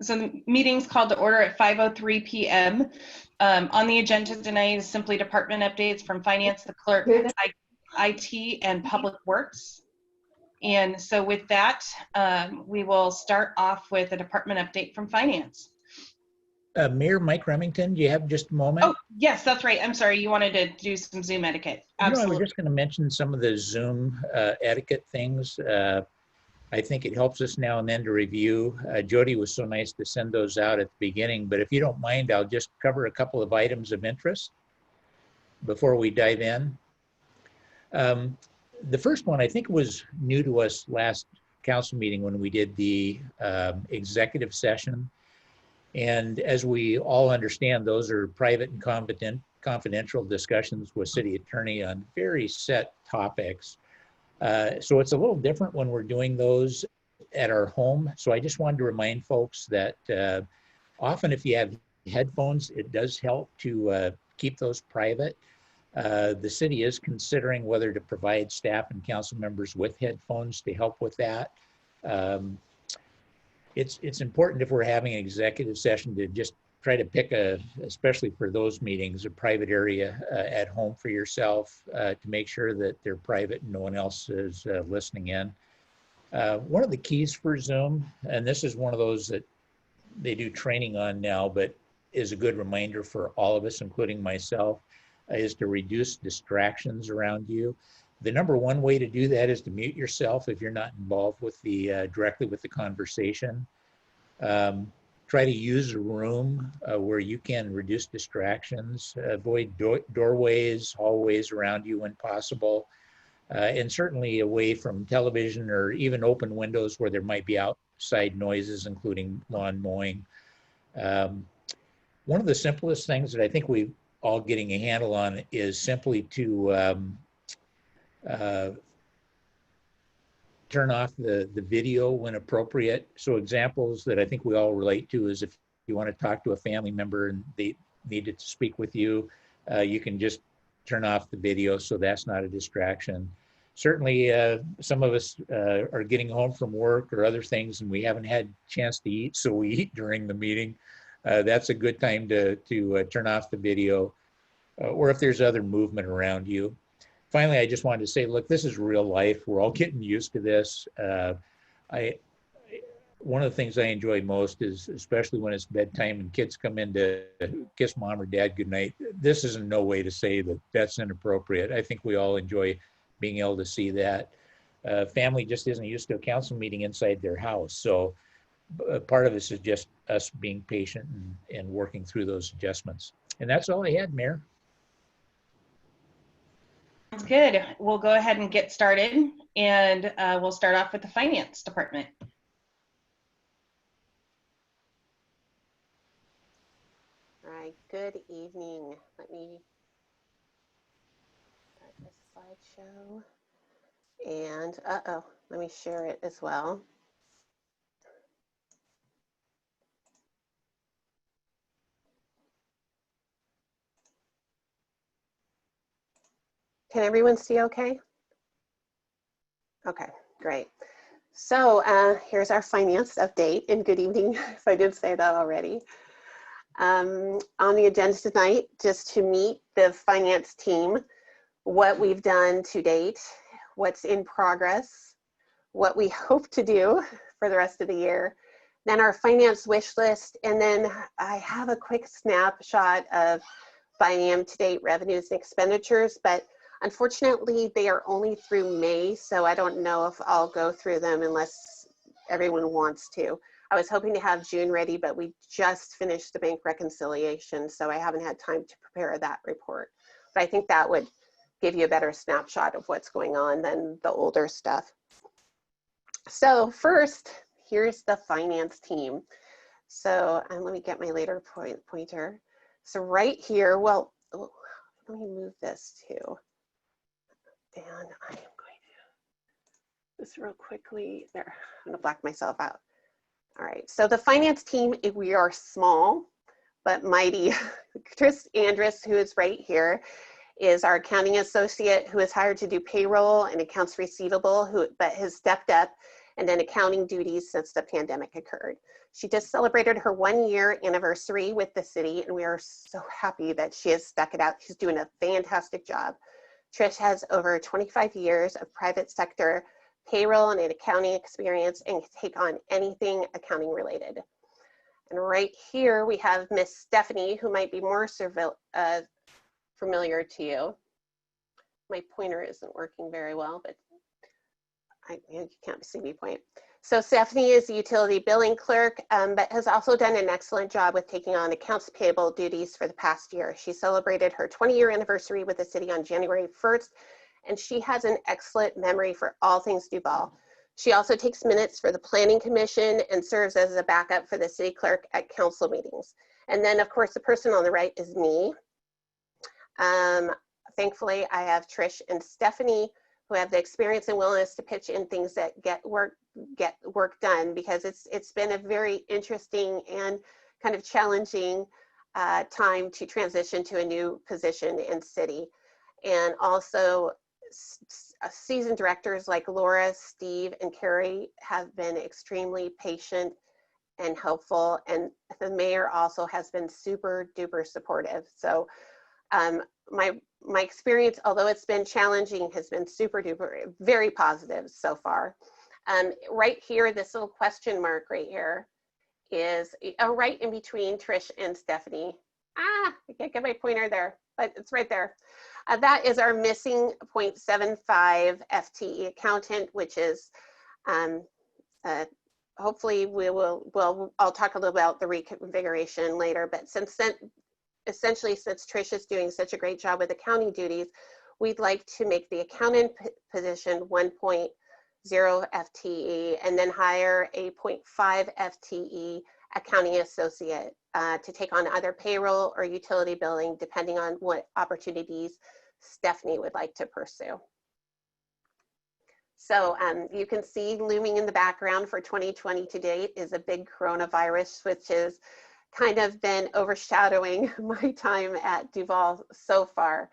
So the meeting's called to order at 5:03 p.m. On the agenda tonight is simply department updates from finance, the clerk, IT, and public works. And so with that, we will start off with a department update from finance. Mayor Mike Remington, do you have just a moment? Oh, yes, that's right. I'm sorry. You wanted to do some Zoom etiquette. Absolutely. I was just going to mention some of the Zoom etiquette things. I think it helps us now and then to review. Jody was so nice to send those out at the beginning, but if you don't mind, I'll just cover a couple of items of interest before we dive in. The first one, I think, was new to us last council meeting when we did the executive session. And as we all understand, those are private and confidential discussions with city attorney on very set topics. So it's a little different when we're doing those at our home. So I just wanted to remind folks that often if you have headphones, it does help to keep those private. The city is considering whether to provide staff and council members with headphones to help with that. It's important if we're having an executive session to just try to pick especially for those meetings, a private area at home for yourself to make sure that they're private and no one else is listening in. One of the keys for Zoom, and this is one of those that they do training on now, but is a good reminder for all of us, including myself, is to reduce distractions around you. The number one way to do that is to mute yourself if you're not involved with directly with the conversation. Try to use a room where you can reduce distractions, avoid doorways, hallways around you when possible, and certainly away from television or even open windows where there might be outside noises, including lawn mowing. One of the simplest things that I think we're all getting a handle on is simply to turn off the video when appropriate. So examples that I think we all relate to is if you want to talk to a family member and they needed to speak with you, you can just turn off the video so that's not a distraction. Certainly some of us are getting home from work or other things and we haven't had a chance to eat, so we eat during the meeting. That's a good time to turn off the video or if there's other movement around you. Finally, I just wanted to say, look, this is real life. We're all getting used to this. One of the things I enjoy most is, especially when it's bedtime and kids come in to kiss mom or dad goodnight, this is in no way to say that that's inappropriate. I think we all enjoy being able to see that. Family just isn't used to a council meeting inside their house. So part of this is just us being patient and working through those adjustments. And that's all I had, Mayor. Sounds good. We'll go ahead and get started, and we'll start off with the finance department. All right, good evening. Let me start this slideshow. And let me share it as well. Can everyone see okay? Okay, great. So here's our finance update, and good evening, if I did say that already. On the agenda tonight, just to meet the finance team, what we've done to date, what's in progress, what we hope to do for the rest of the year, then our finance wish list, and then I have a quick snapshot of biennium to date revenues and expenditures, but unfortunately, they are only through May, so I don't know if I'll go through them unless everyone wants to. I was hoping to have June ready, but we just finished the bank reconciliation, so I haven't had time to prepare that report. But I think that would give you a better snapshot of what's going on than the older stuff. So first, here's the finance team. So let me get my later pointer. So right here, well, let me move this too. And I am going to just real quickly there. I'm going to black myself out. All right. So the finance team, we are small but mighty. Tris Andrus, who is right here, is our accounting associate who is hired to do payroll and accounts receivable, but has stepped up and in accounting duties since the pandemic occurred. She just celebrated her 1-year anniversary with the city, and we are so happy that she has stuck it out. She's doing a fantastic job. Trish has over 25 years of private sector payroll and accounting experience and can take on anything accounting related. And right here we have Miss Stephanie, who might be more familiar to you. My pointer isn't working very well, but you can't see me point. So Stephanie is the utility billing clerk, but has also done an excellent job with taking on accounts payable duties for the past year. She celebrated her 20-year anniversary with the city on January 1st, and she has an excellent memory for all things Duval. She also takes minutes for the Planning Commission and serves as a backup for the city clerk at council meetings. And then of course, the person on the right is me. Thankfully, I have Trish and Stephanie who have the experience and willingness to pitch in things that get work done, because it's been a very interesting and kind of challenging time to transition to a new position in city. And also seasoned directors like Laura, Steve, and Carrie have been extremely patient and helpful. And the mayor also has been super duper supportive. So my experience, although it's been challenging, has been super duper, very positive so far. Right here, this little question mark right here is right in between Trish and Stephanie. I can't get my pointer there, but it's right there. That is our missing 0.75 FTE accountant, which is hopefully I'll talk a little about the reconfiguration later, but since then, essentially, since Trish is doing such a great job with accounting duties, we'd like to make the accountant position 1.0 FTE and then hire a 0.5 FTE accounting associate to take on either payroll or utility billing, depending on what opportunities Stephanie would like to pursue. So you can see looming in the background for 2020 to date is a big coronavirus, which has kind of been overshadowing my time at Duval so far.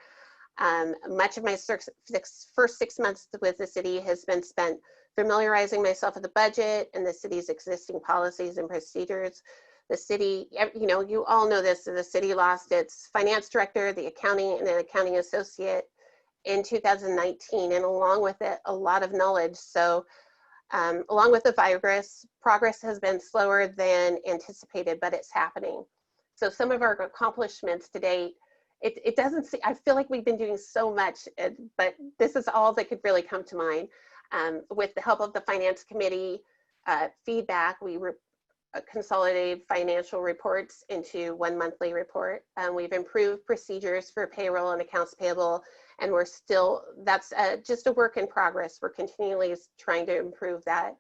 Much of my first 6 months with the city has been spent familiarizing myself with the budget and the city's existing policies and procedures. The city, you all know this, the city lost its finance director, the accounting and an accounting associate in 2019, and along with it, a lot of knowledge. So along with the virus, progress has been slower than anticipated, but it's happening. So some of our accomplishments to date, it doesn't seem, I feel like we've been doing so much, but this is all that could really come to mind. With the help of the finance committee feedback, we consolidated financial reports into one monthly report. We've improved procedures for payroll and accounts payable, and we're still, that's just a work in progress. We're continually trying to improve that.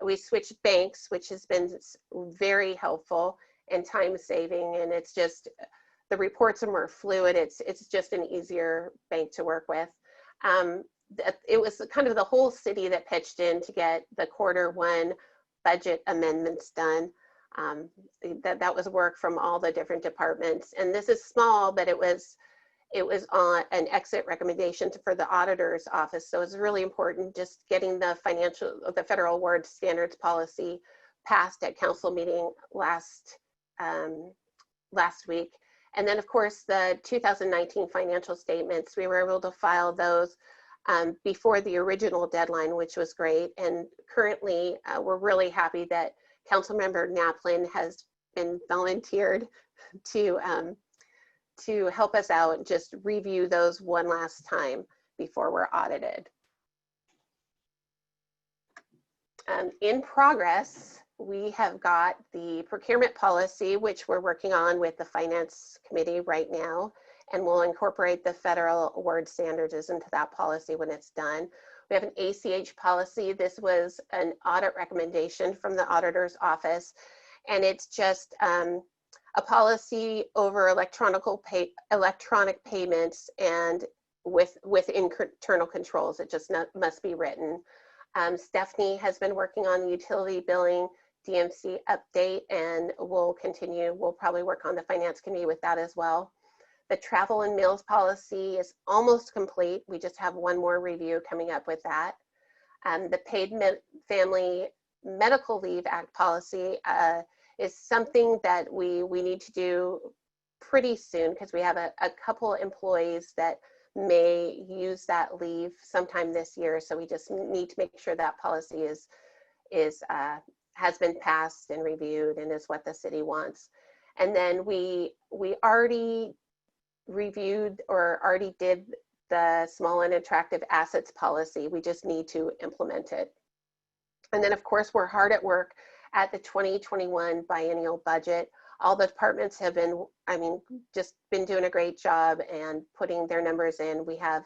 We switched banks, which has been very helpful and time saving, and it's just, the reports are more fluid. It's just an easier bank to work with. It was kind of the whole city that pitched in to get the Q1 budget amendments done. That was work from all the different departments, and this is small, but it was on an exit recommendation for the auditor's office. So it's really important just getting the federal award standards policy passed at council meeting last week. And then of course the 2019 financial statements, we were able to file those before the original deadline, which was great. And currently we're really happy that Councilmember Naplin has been volunteered to help us out and just review those one last time before we're audited. In progress, we have got the procurement policy, which we're working on with the finance committee right now, and we'll incorporate the federal award standards into that policy when it's done. We have an ACH policy. This was an audit recommendation from the auditor's office, and it's just a policy over electronic payments and with internal controls. It just must be written. Stephanie has been working on the utility billing DMC update, and we'll probably work on the finance committee with that as well. The travel and meals policy is almost complete. We just have one more review coming up with that. The Family Medical Leave Act policy is something that we need to do pretty soon, because we have a couple employees that may use that leave sometime this year. So we just need to make sure that policy has been passed and reviewed and is what the city wants. And then we already reviewed or already did the small and attractive assets policy. We just need to implement it. And then of course, we're hard at work at the 2021 biennial budget. All the departments have been, just been doing a great job and putting their numbers in. We had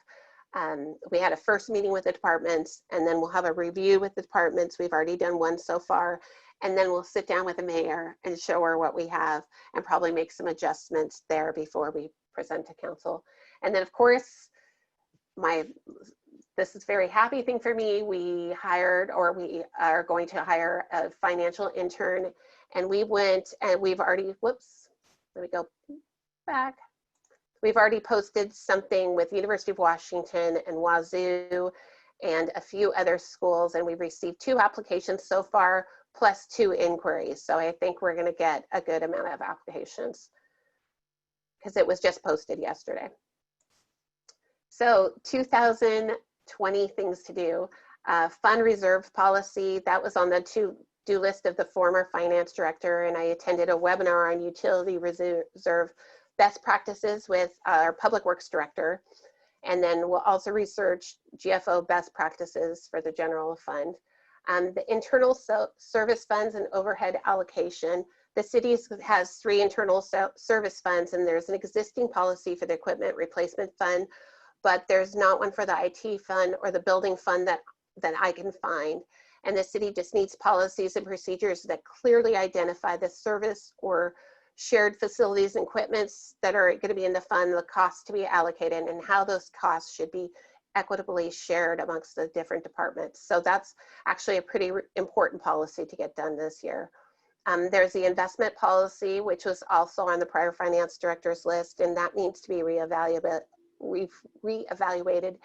a first meeting with the departments, and then we'll have a review with the departments. We've already done one so far. And then we'll sit down with the mayor and show her what we have and probably make some adjustments there before we present to council. And then of course, this is a very happy thing for me. We hired, or we are going to hire, a financial intern, and we went and we've already, whoops, let me go back. We've already posted something with University of Washington and Wazoo and a few other schools, and we've received 2 applications so far, plus 2 inquiries. So I think we're gonna get a good amount of applications because it was just posted yesterday. So 2020 things to do. Fund reserve policy, that was on the to-do list of the former finance director, and I attended a webinar on utility reserve best practices with our public works director. And then we'll also research GFO best practices for the general fund. The internal service funds and overhead allocation. The city has 3 internal service funds, and there's an existing policy for the equipment replacement fund, but there's not one for the IT fund or the building fund that I can find. And the city just needs policies and procedures that clearly identify the service or shared facilities and equipments that are going to be in the fund, the costs to be allocated, and how those costs should be equitably shared amongst the different departments. So that's actually a pretty important policy to get done this year. There's the investment policy, which was also on the prior finance director's list, and that needs to be reevaluated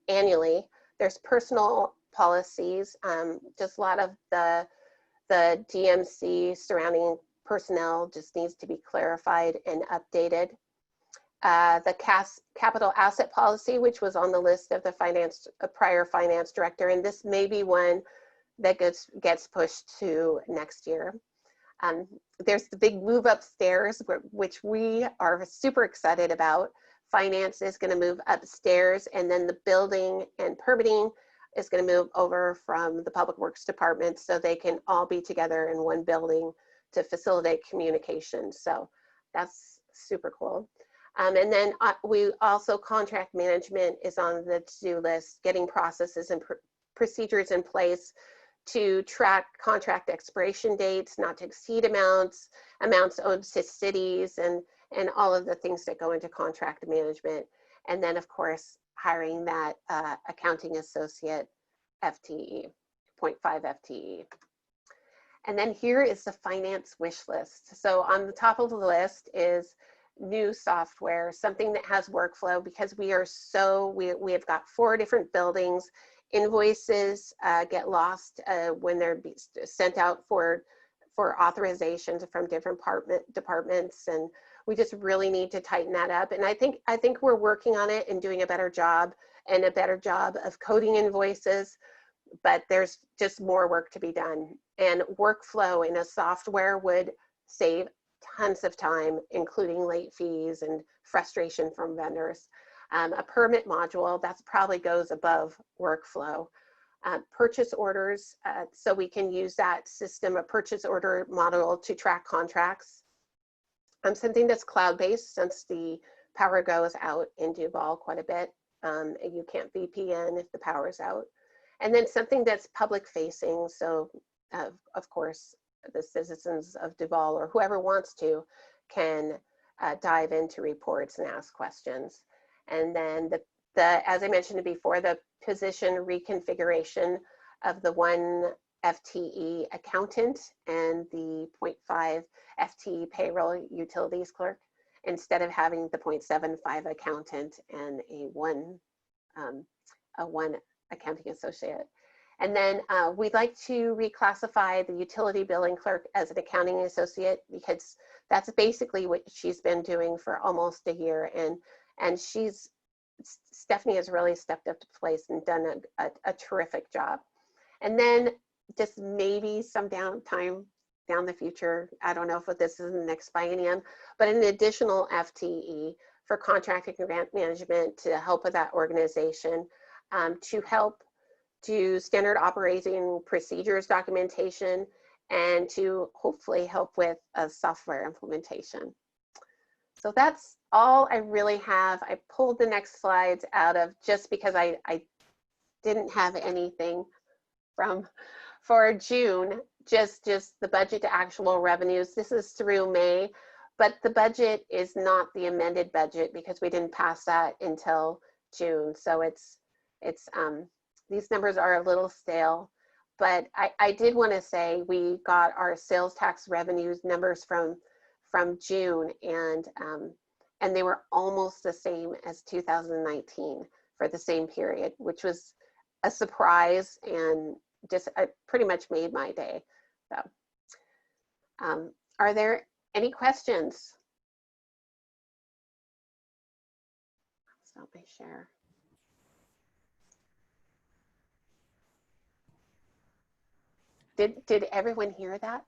annually. There's personal policies, just a lot of the DMC surrounding personnel just needs to be clarified and updated. The capital asset policy, which was on the list of the prior finance director, and this may be one that gets pushed to next year. There's the big move upstairs, which we are super excited about. Finance is going to move upstairs, and then the building and permitting is going to move over from the public works department, so they can all be together in one building to facilitate communication. So that's super cool. And then we also, contract management is on the to-do list, getting processes and procedures in place to track contract expiration dates, not to exceed amounts owed to cities, and all of the things that go into contract management. And then of course, hiring that accounting associate FTE, 0.5 FTE. And then here is the finance wish list. So on the top of the list is new software, something that has workflow, because we have got 4 different buildings. Invoices get lost when they're sent out for authorizations from different departments, and we just really need to tighten that up. And I think we're working on it and doing a better job of coding invoices, but there's just more work to be done. And workflow in a software would save tons of time, including late fees and frustration from vendors. A permit module, that probably goes above workflow. Purchase orders, so we can use that system, a purchase order model, to track contracts. Something that's cloud-based, since the power goes out in Duval quite a bit. You can't VPN if the power is out. And then something that's public facing, so of course, the citizens of Duval or whoever wants to can dive into reports and ask questions. And then as I mentioned before, the position reconfiguration of the 1 FTE accountant and the 0.5 FTE payroll utilities clerk, instead of having the 0.75 accountant and a one accounting associate. And then we'd like to reclassify the utility billing clerk as an accounting associate, because that's basically what she's been doing for almost a year. And Stephanie has really stepped up to the place and done a terrific job. And then just maybe some downtime down the future, I don't know if this is in the next biennium, but an additional FTE for contracting and grant management to help with that organization, to help do standard operating procedures documentation, and to hopefully help with a software implementation. So that's all I really have. I pulled the next slides out of just because I didn't have anything for June, just the budget to actual revenues. This is through May, but the budget is not the amended budget because we didn't pass that until June. So it's these numbers are a little stale, but I did want to say we got our sales tax revenues numbers from June, and they were almost the same as 2019 for the same period, which was a surprise and just pretty much made my day. So are there any questions? Stop my share. Did everyone hear that?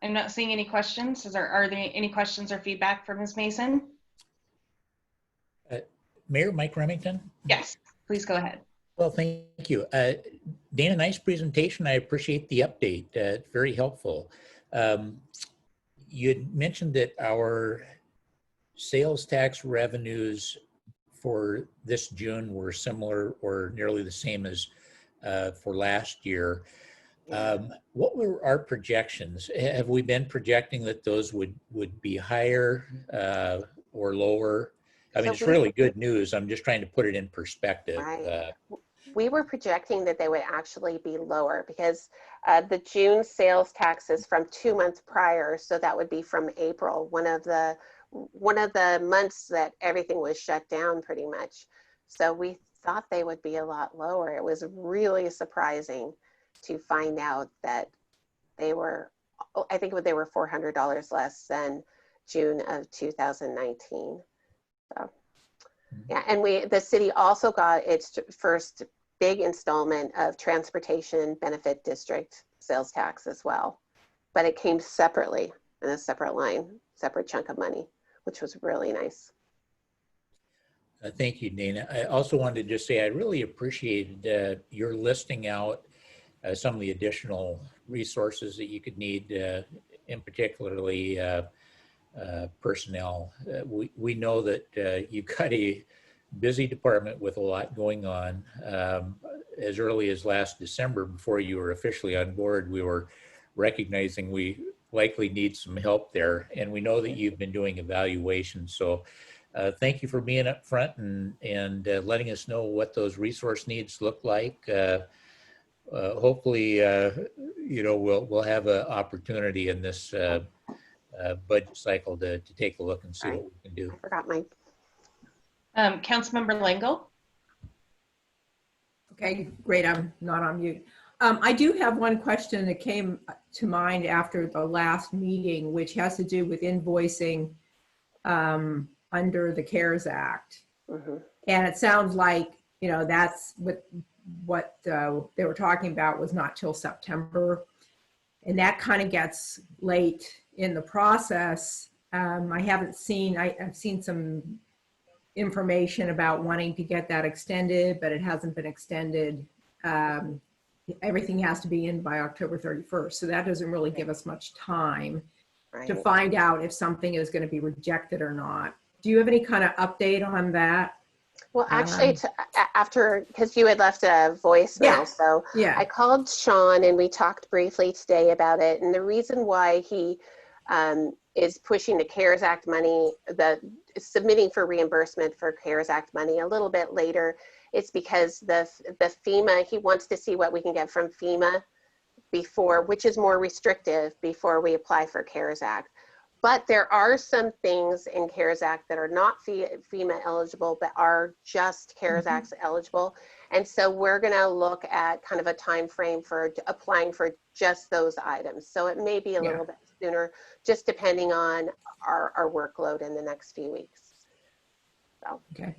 I'm not seeing any questions. Are there any questions or feedback for Ms. Mason? Mayor Mike Remington? Yes, please go ahead. Well, thank you. Dana, nice presentation. I appreciate the update. It's very helpful. You had mentioned that our sales tax revenues for this June were similar or nearly the same as for last year. What were our projections? Have we been projecting that those would be higher or lower? I mean, it's really good news. I'm just trying to put it in perspective. Right. We were projecting that they would actually be lower because the June sales taxes from 2 months prior, so that would be from April, one of the months that everything was shut down pretty much. So we thought they would be a lot lower. It was really surprising to find out that they were, I think they were $400 less than June of 2019. So yeah, and the city also got its first big installment of transportation benefit district sales tax as well, but it came separately in a separate line, separate chunk of money, which was really nice. Thank you, Dana. I also wanted to just say I really appreciated your listing out some of the additional resources that you could need, in particularly personnel. We know that you've got a busy department with a lot going on. As early as last December, before you were officially on board, we were recognizing we likely need some help there. And we know that you've been doing evaluations. So thank you for being up front and letting us know what those resource needs look like. Hopefully, you know, we'll have an opportunity in this budget cycle to take a look and see what we can do. I forgot my. Councilmember Langle. Okay, great. I'm not on mute. I do have one question that came to mind after the last meeting, which has to do with invoicing under the CARES Act. Mm-hmm. And it sounds like, you know, that's what they were talking about was not till September. And that kind of gets late in the process. I've seen some information about wanting to get that extended, but it hasn't been extended. Everything has to be in by October 31st. So that doesn't really give us much time to find out if something is going to be rejected or not. Do you have any kind of update on that? Well, actually, after, because you had left a voicemail, so I called Sean and we talked briefly today about it. And the reason why he is pushing the CARES Act money, submitting for reimbursement for CARES Act money a little bit later, it's because the FEMA, he wants to see what we can get from FEMA before, which is more restrictive before we apply for CARES Act. But there are some things in CARES Act that are not FEMA eligible, but are just CARES Act eligible. And so we're going to look at kind of a time frame for applying for just those items. So it may be a little bit sooner, just depending on our workload in the next few weeks. So. Okay.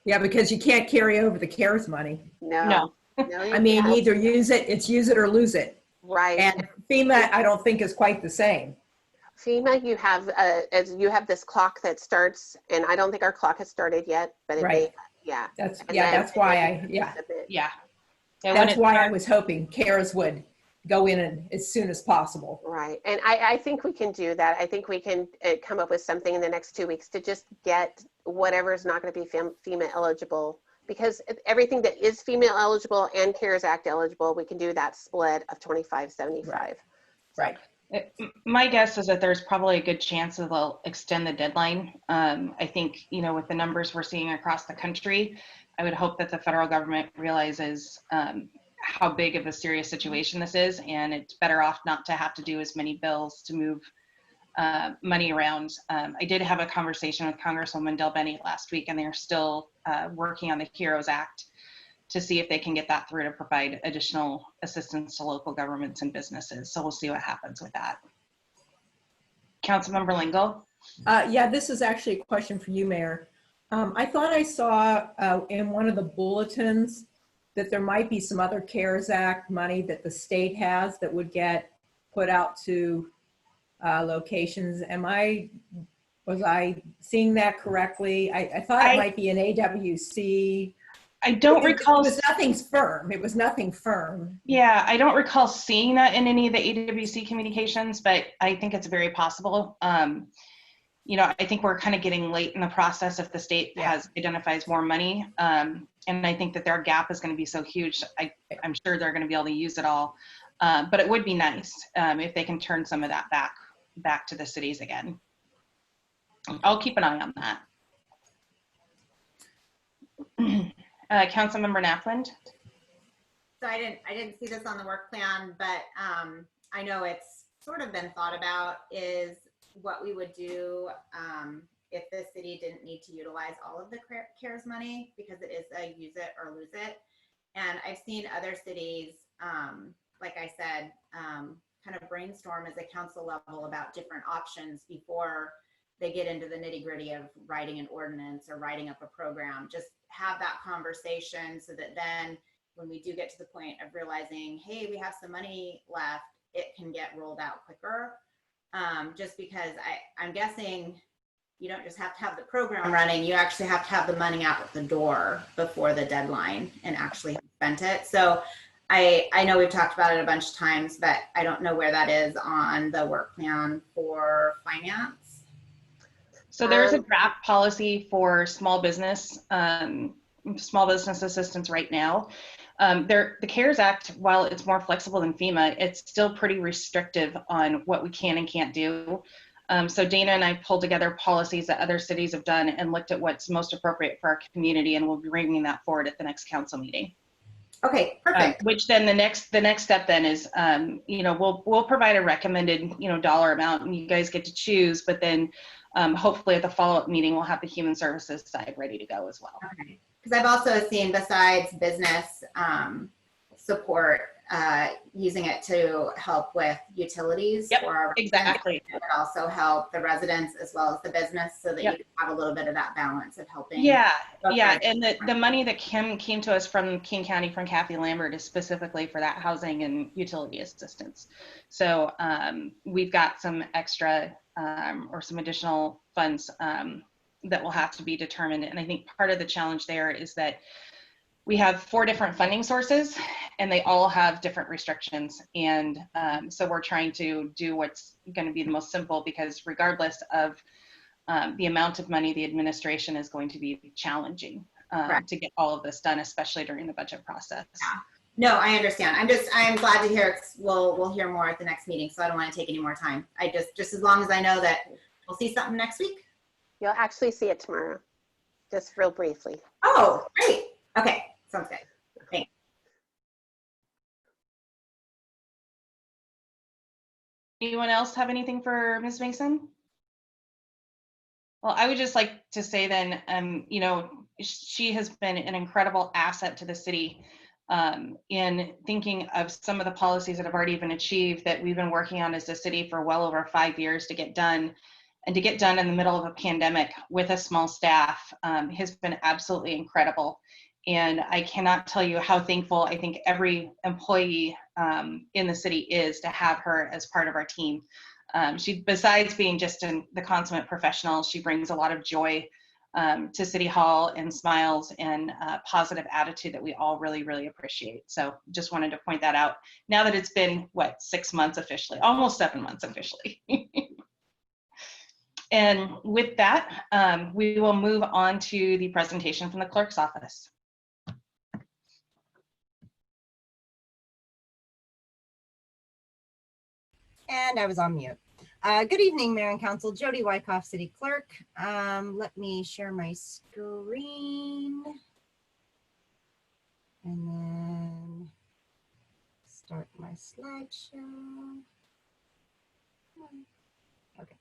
Yeah, because you can't carry over the CARES money. No. I mean, either use it or lose it. Right. And FEMA, I don't think is quite the same. FEMA, you have this clock that starts, and I don't think our clock has started yet, but it may, yeah. That's that's why that's why I was hoping CARES would go in as soon as possible. Right, and I think we can do that. I think we can come up with something in the next 2 weeks to just get whatever is not going to be FEMA eligible, because everything that is FEMA eligible and CARES Act eligible, we can do that split of 25-75. Right. My guess is that there's probably a good chance that they'll extend the deadline. I think, with the numbers we're seeing across the country, I would hope that the federal government realizes how big of a serious situation this is, and it's better off not to have to do as many bills to move money around. I did have a conversation with Congresswoman Del Bennett last week, and they're still working on the HEROES Act to see if they can get that through to provide additional assistance to local governments and businesses. So we'll see what happens with that. Councilmember Lingle? Yeah, this is actually a question for you, Mayor. I thought I saw in one of the bulletins that there might be some other CARES Act money that the state has that would get put out to locations. Was I seeing that correctly? I thought it might be an AWC. I don't recall. It was nothing firm. It was nothing firm. Yeah, I don't recall seeing that in any of the AWC communications, but I think it's very possible. I think we're kind of getting late in the process if the state identifies more money. And I think that their gap is going to be so huge. I'm sure they're going to be able to use it all. But it would be nice if they can turn some of that back to the cities again. I'll keep an eye on that. Councilmember Napland. So I didn't see this on the work plan, but I know it's sort of been thought about is what we would do if the city didn't need to utilize all of the CARES money, because it is a use it or lose it. And I've seen other cities, like I said, kind of brainstorm as a council level about different options before they get into the nitty gritty of writing an ordinance or writing up a program. Just have that conversation so that then when we do get to the point of realizing, hey, we have some money left, it can get rolled out quicker. Just because I'm guessing you don't just have to have the program running, you actually have to have the money out the door before the deadline and actually have spent it. So I know we've talked about it a bunch of times, but I don't know where that is on the work plan for finance. So there's a draft policy for small business assistance right now. The CARES Act, while it's more flexible than FEMA, it's still pretty restrictive on what we can and can't do. So Dana and I pulled together policies that other cities have done and looked at what's most appropriate for our community, and we'll be bringing that forward at the next council meeting. Okay, perfect. Which then the next step then is, we'll provide a recommended, dollar amount, and you guys get to choose, but then hopefully at the follow-up meeting, we'll have the human services side ready to go as well. Okay. Because I've also seen, besides business support, using it to help with utilities. Yep, for our exactly. It would also help the residents as well as the business, so that you can have a little bit of that balance of helping. Yeah, and the money that came to us from King County, from Kathy Lambert, is specifically for that housing and utility assistance. So we've got some extra or some additional funds that will have to be determined. And I think part of the challenge there is that we have 4 different funding sources, and they all have different restrictions. And so we're trying to do what's going to be the most simple, because regardless of the amount of money, the administration is going to be challenging to get all of this done, especially during the budget process. Yeah. No, I understand. I'm glad to hear we'll hear more at the next meeting, so I don't want to take any more time. I just as long as I know that we'll see something next week. You'll actually see it tomorrow, just real briefly. Oh, great. Okay, sounds good. Thanks. Anyone else have anything for Ms. Mason? Well, I would just like to say then, she has been an incredible asset to the city in thinking of some of the policies that have already been achieved that we've been working on as a city for well over 5 years to get done. And to get done in the middle of a pandemic with a small staff has been absolutely incredible. And I cannot tell you how thankful I think every employee in the city is to have her as part of our team. She, besides being just the consummate professional, she brings a lot of joy to City Hall and smiles and positive attitude that we all really, really appreciate. So just wanted to point that out now that it's been, what, 6 months officially, almost 7 months officially. And with that, we will move on to the presentation from the clerk's office. And I was on mute. Good evening, Mayor and Council. Jody Wyckoff, City Clerk. Let me share my screen. And then start my slideshow. Okay.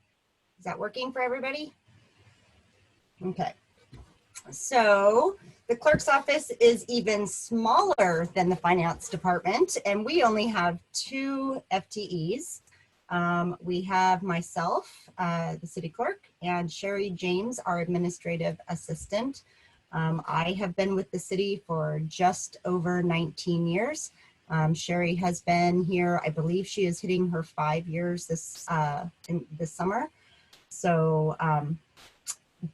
Is that working for everybody? Okay. So the clerk's office is even smaller than the finance department, and we only have 2 FTEs. We have myself, the city clerk, and Sherry James, our administrative assistant. I have been with the city for just over 19 years. Sherry has been here, I believe she is hitting her 5 years this summer. So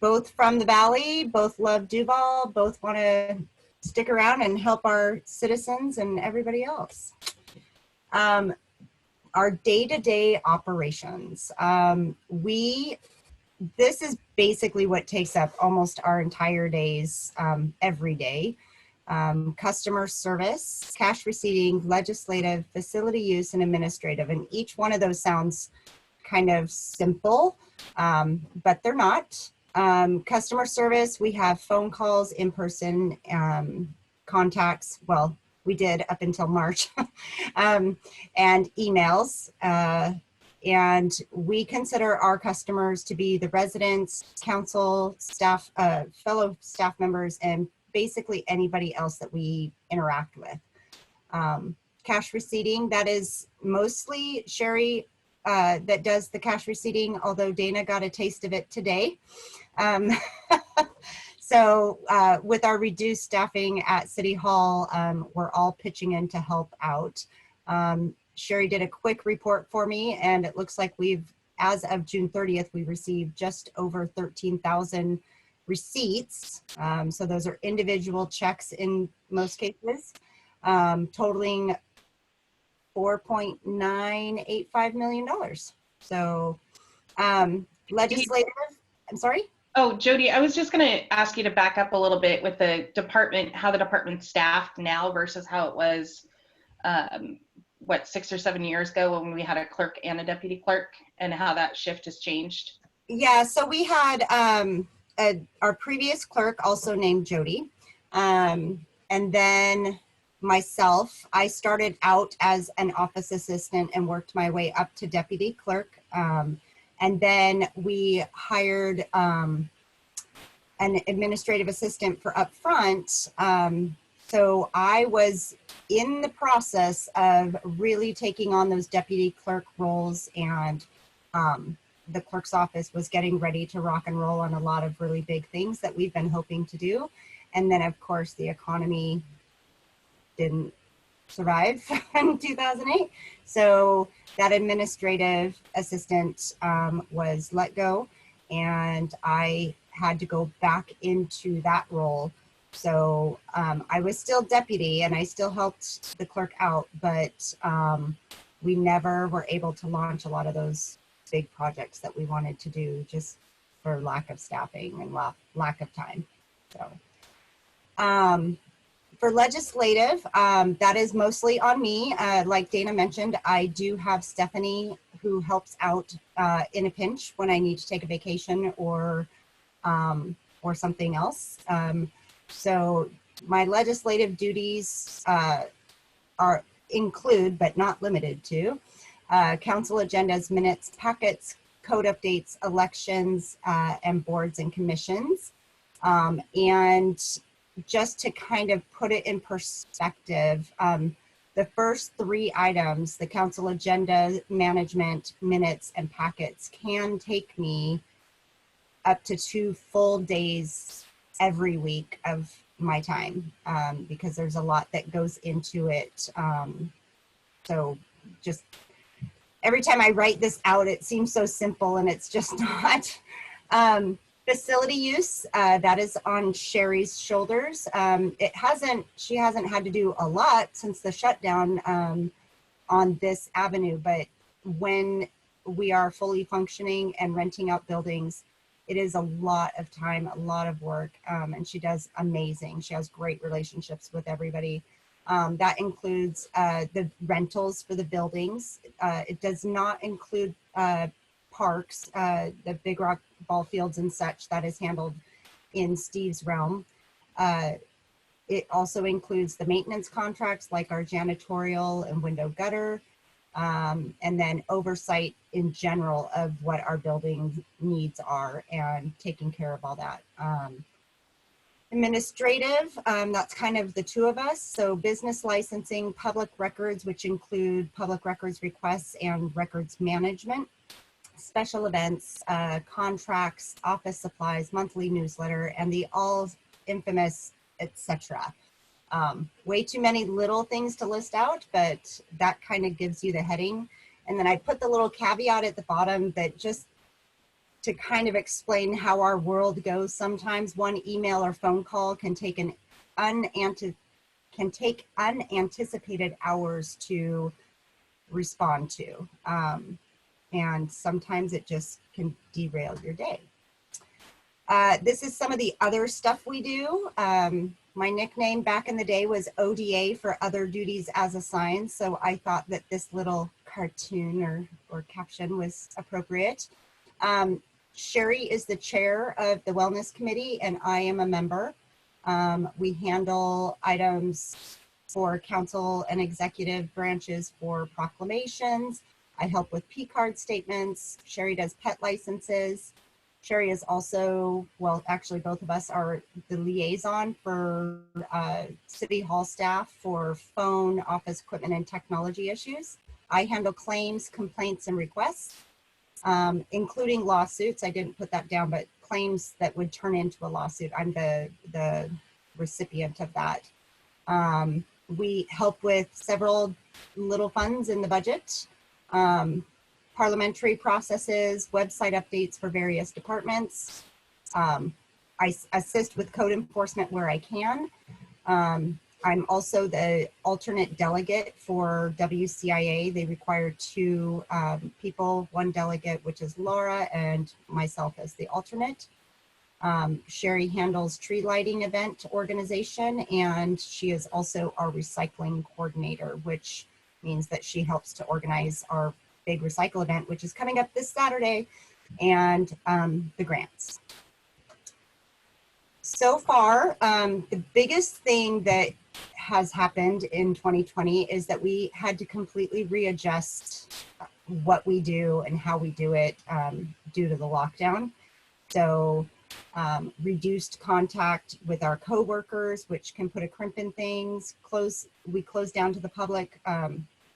both from the Valley, both love Duval, both want to stick around and help our citizens and everybody else. Our day-to-day operations. This is basically what takes up almost our entire days every day. Customer service, cash receiving, legislative, facility use, and administrative. And each one of those sounds kind of simple, but they're not. Customer service, we have phone calls, in-person contacts. Well, we did up until March, and emails. And we consider our customers to be the residents, council, staff, fellow staff members, and basically anybody else that we interact with. Cash receipting, that is mostly Sherry that does the cash receipting, although Dana got a taste of it today. So with our reduced staffing at City Hall, we're all pitching in to help out. Sherry did a quick report for me, and it looks like as of June 30th, we received just over 13,000 receipts. So those are individual checks in most cases, totaling $4.985 million. So legislative, I'm sorry? Oh, Jody, I was just going to ask you to back up a little bit with the department, how the department's staffed now versus how it was, 6 or 7 years ago when we had a clerk and a deputy clerk, and how that shift has changed. Yeah, so we had our previous clerk also named Jody. And then myself, I started out as an office assistant and worked my way up to deputy clerk. And then we hired an administrative assistant for up front. So I was in the process of really taking on those deputy clerk roles, and the clerk's office was getting ready to rock and roll on a lot of really big things that we've been hoping to do. And then of course the economy didn't survive in 2008. So that administrative assistant was let go, and I had to go back into that role. So I was still deputy and I still helped the clerk out, but we never were able to launch a lot of those big projects that we wanted to do just for lack of staffing and lack of time. So for legislative, that is mostly on me. Like Dana mentioned, I do have Stephanie who helps out in a pinch when I need to take a vacation or something else. So my legislative duties include, but not limited to, council agendas, minutes, packets, code updates, elections, and boards and commissions. And just to kind of put it in perspective, the first 3 items, the council agenda, management, minutes, and packets, can take me up to 2 full days every week of my time, because there's a lot that goes into it. So just every time I write this out, it seems so simple, and it's just not. Facility use, that is on Sherry's shoulders. She hasn't had to do a lot since the shutdown on this avenue, but when we are fully functioning and renting out buildings, it is a lot of time, a lot of work, and she does amazing. She has great relationships with everybody. That includes the rentals for the buildings. It does not include parks, the Big Rock ball fields and such. That is handled in Steve's realm. It also includes the maintenance contracts like our janitorial and window gutter, and then oversight in general of what our building needs are and taking care of all that. Administrative, that's kind of the 2 of us. So business licensing, public records, which include public records requests and records management, special events, contracts, office supplies, monthly newsletter, and the all infamous, etc. Way too many little things to list out, but that kind of gives you the heading. And then I put the little caveat at the bottom that just to kind of explain how our world goes. Sometimes one email or phone call can take unanticipated hours to respond to. And sometimes it just can derail your day. This is some of the other stuff we do. My nickname back in the day was ODA, for other duties as assigned. So I thought that this little cartoon or caption was appropriate. Sherry is the chair of the Wellness Committee and I am a member. We handle items for council and executive branches for proclamations. I help with P-card statements. Sherry does pet licenses. Sherry is also, well, actually both of us are the liaison for City Hall staff for phone, office equipment, and technology issues. I handle claims, complaints, and requests, including lawsuits. I didn't put that down, but claims that would turn into a lawsuit. I'm the recipient of that. We help with several little funds in the budget. Parliamentary processes, website updates for various departments. I assist with code enforcement where I can. I'm also the alternate delegate for WCIA. They require 2 people, 1 delegate, which is Laura, and myself as the alternate. Sherry handles tree lighting event organization, and she is also our recycling coordinator, which means that she helps to organize our big recycle event, which is coming up this Saturday, and the grants. So far, the biggest thing that has happened in 2020 is that we had to completely readjust what we do and how we do it due to the lockdown. So reduced contact with our coworkers, which can put a crimp in things. We closed down to the public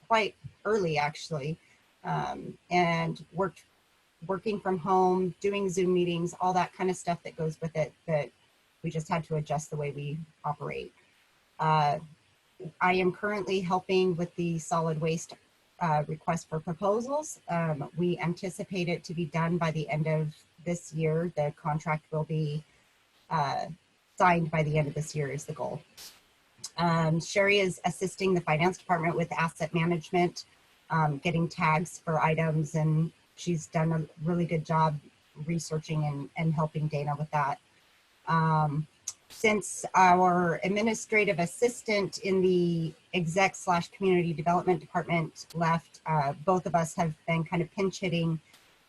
quite early, actually, and working from home, doing Zoom meetings, all that kind of stuff that goes with it, that we just had to adjust the way we operate. I am currently helping with the solid waste request for proposals. We anticipate it to be done by the end of this year. The contract will be signed by the end of this year is the goal. Sherry is assisting the finance department with asset management, getting tags for items, and she's done a really good job researching and helping Dana with that. Since our administrative assistant in the exec/community development department left, both of us have been kind of pinch hitting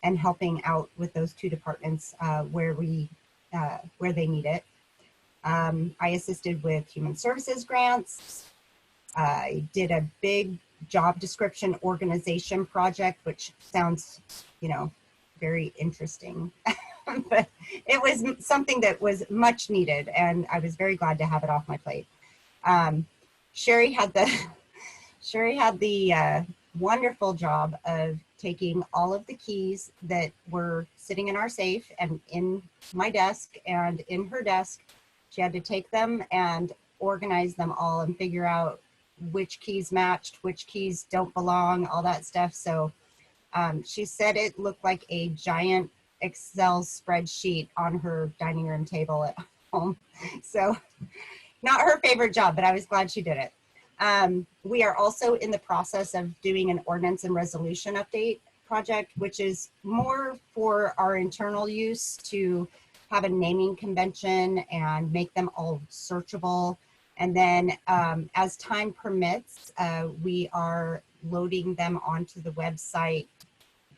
and helping out with those 2 departments where they need it. I assisted with human services grants. I did a big job description organization project, which sounds, very interesting. but it was something that was much needed, and I was very glad to have it off my plate. Sherry had the wonderful job of taking all of the keys that were sitting in our safe and in my desk and in her desk. She had to take them and organize them all and figure out which keys matched, which keys don't belong, all that stuff. So she said it looked like a giant Excel spreadsheet on her dining room table at home. So not her favorite job, but I was glad she did it. We are also in the process of doing an ordinance and resolution update project, which is more for our internal use to have a naming convention and make them all searchable. And then as time permits, we are loading them onto the website,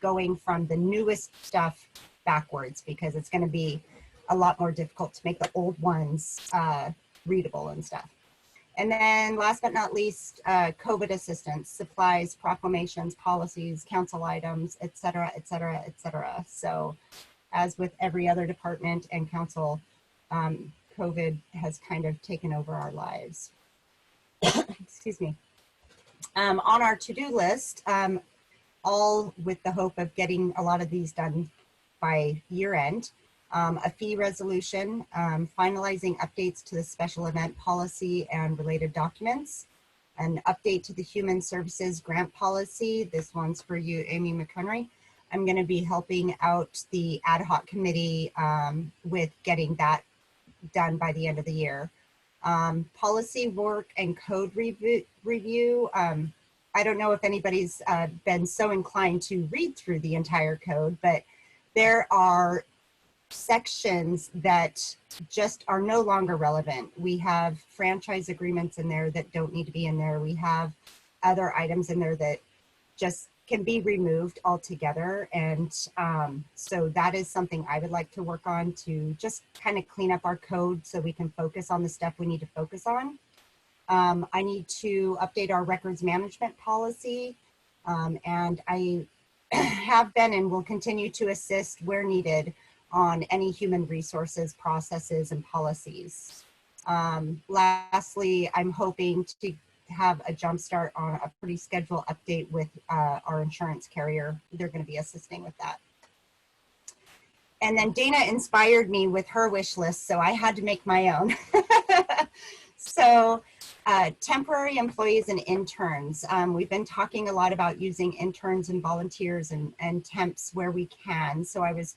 going from the newest stuff backwards, because it's going to be a lot more difficult to make the old ones readable and stuff. And then last but not least, COVID assistance, supplies, proclamations, policies, council items, et cetera, et cetera, et cetera. So as with every other department and council, COVID has kind of taken over our lives. Excuse me. On our to-do list, all with the hope of getting a lot of these done by year end. A fee resolution, finalizing updates to the special event policy and related documents, an update to the human services grant policy. This one's for you, Amy McHenry. I'm going to be helping out the ad hoc committee with getting that done by the end of the year. Policy work and code review. I don't know if anybody's been so inclined to read through the entire code, but there are sections that just are no longer relevant. We have franchise agreements in there that don't need to be in there. We have other items in there that just can be removed altogether. And so that is something I would like to work on to just kind of clean up our code so we can focus on the stuff we need to focus on. I need to update our records management policy, and I have been and will continue to assist where needed on any human resources, processes, and policies. Lastly, I'm hoping to have a jump start on a pretty schedule update with our insurance carrier. They're going to be assisting with that. And then Dana inspired me with her wish list, so I had to make my own. So temporary employees and interns. We've been talking a lot about using interns and volunteers and temps where we can. So I was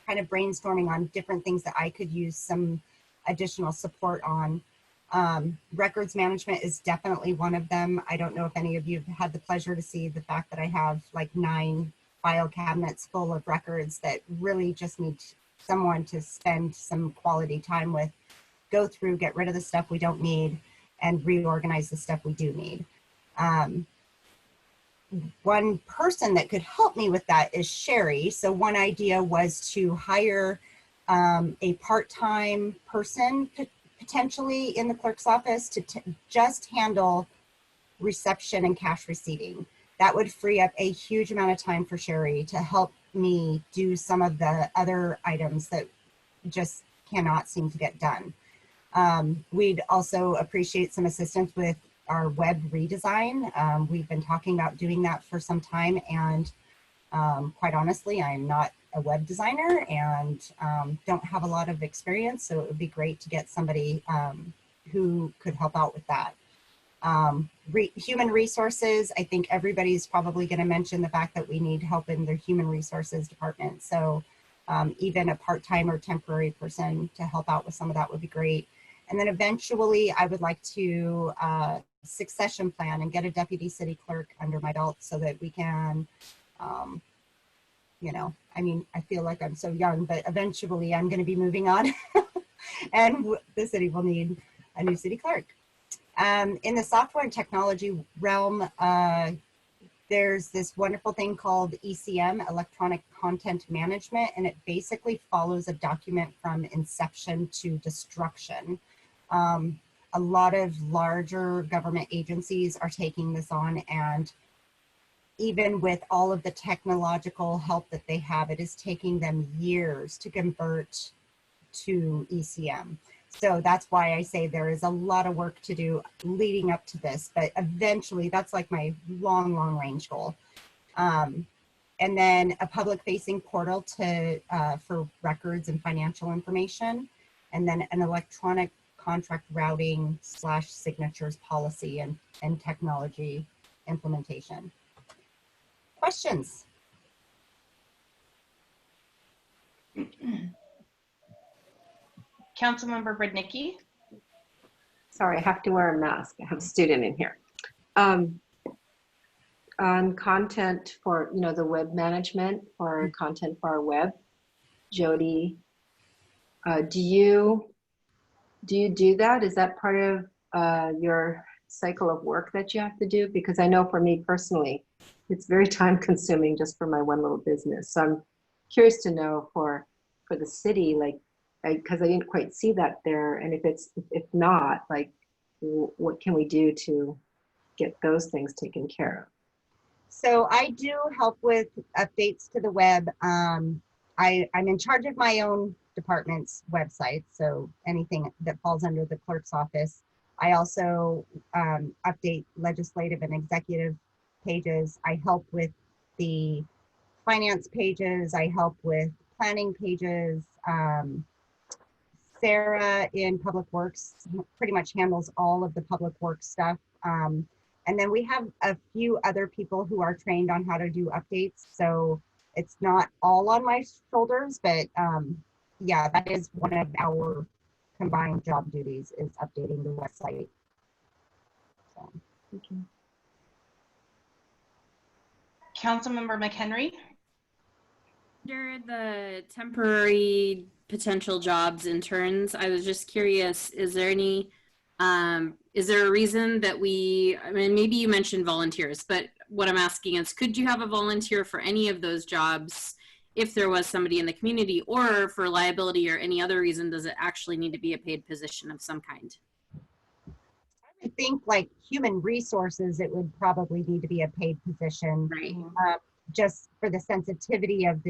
kind of brainstorming on different things that I could use some additional support on. Records management is definitely one of them. I don't know if any of you have had the pleasure to see the fact that I have like 9 file cabinets full of records that really just need someone to spend some quality time with, go through, get rid of the stuff we don't need, and reorganize the stuff we do need. One person that could help me with that is Sherry. So one idea was to hire a part-time person potentially in the clerk's office to just handle reception and cash receiving. That would free up a huge amount of time for Sherry to help me do some of the other items that just cannot seem to get done. We'd also appreciate some assistance with our web redesign. We've been talking about doing that for some time, and quite honestly, I'm not a web designer and don't have a lot of experience, so it would be great to get somebody who could help out with that. Human resources, I think everybody's probably going to mention the fact that we need help in the human resources department, so even a part-time or temporary person to help out with some of that would be great. And then eventually I would like to succession plan and get a deputy city clerk under my belt so that we can, you know, I mean, I feel like I'm so young, but eventually I'm going to be moving on and the city will need a new city clerk. In the software and technology realm, there's this wonderful thing called ECM, Electronic Content Management, and it basically follows a document from inception to destruction. A lot of larger government agencies are taking this on, and even with all of the technological help that they have, it is taking them years to convert to ECM. So that's why I say there is a lot of work to do leading up to this, but eventually that's like my long range goal. And then a public facing portal to for records and financial information, and then an electronic contract routing / signatures policy and technology implementation. Questions? Councilmember Brodnicki. Sorry, I have to wear a mask. I have a student in here. On content for, the web management or content for our web, Jody, do you do that? Is that part of your cycle of work that you have to do? Because I know for me personally, it's very time consuming just for my one little business. So I'm curious to know for the city, like, because I didn't quite see that there. And if not, like, what can we do to get those things taken care of? So I do help with updates to the web. I'm in charge of my own department's website, so anything that falls under the clerk's office. I also update legislative and executive pages. I help with the finance pages. I help with planning pages. Sarah in Public Works pretty much handles all of the Public Works stuff. And then we have a few other people who are trained on how to do updates. So it's not all on my shoulders, but yeah, that is one of our combined job duties, is updating the website. So. Okay. Councilmember McHenry. Under the temporary potential jobs interns, I was just curious, is there a reason that maybe you mentioned volunteers, but what I'm asking is, could you have a volunteer for any of those jobs if there was somebody in the community, or for liability or any other reason, does it actually need to be a paid position of some kind? I think like human resources, it would probably need to be a paid position. Right. Just for the sensitivity of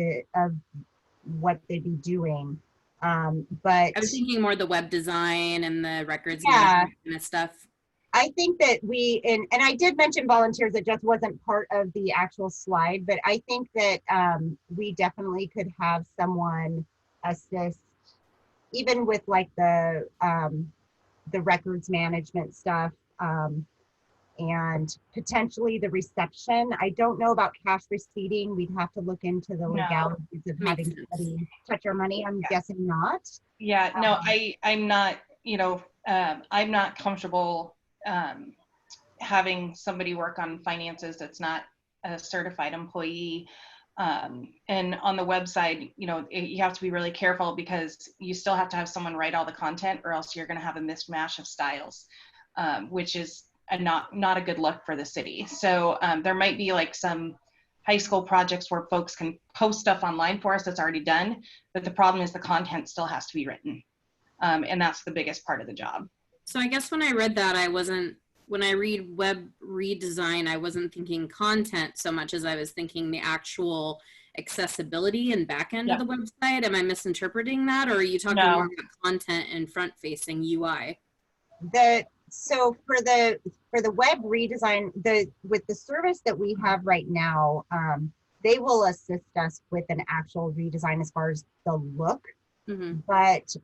what they'd be doing. But I was thinking more the web design and the records yeah, kind of stuff. I think that and I did mention volunteers, it just wasn't part of the actual slide, but I think that we definitely could have someone assist even with like the records management stuff, and potentially the reception. I don't know about cash receipting. We'd have to look into the legalities of having somebody touch our money. I'm guessing not. Yeah, no, I'm not, I'm not comfortable having somebody work on finances that's not a certified employee. And on the website, you have to be really careful, because you still have to have someone write all the content, or else you're going to have a mismatch of styles, which is not a good look for the city. So there might be like some high school projects where folks can post stuff online for us that's already done, but the problem is the content still has to be written. And that's the biggest part of the job. So I guess when I read that, when I read web redesign, I wasn't thinking content so much as I was thinking the actual accessibility and back end of the website. Am I misinterpreting that, or are you talking more about content and front facing UI? So for the web redesign, with the service that we have right now, they will assist us with an actual redesign as far as the look. Mm-hmm. But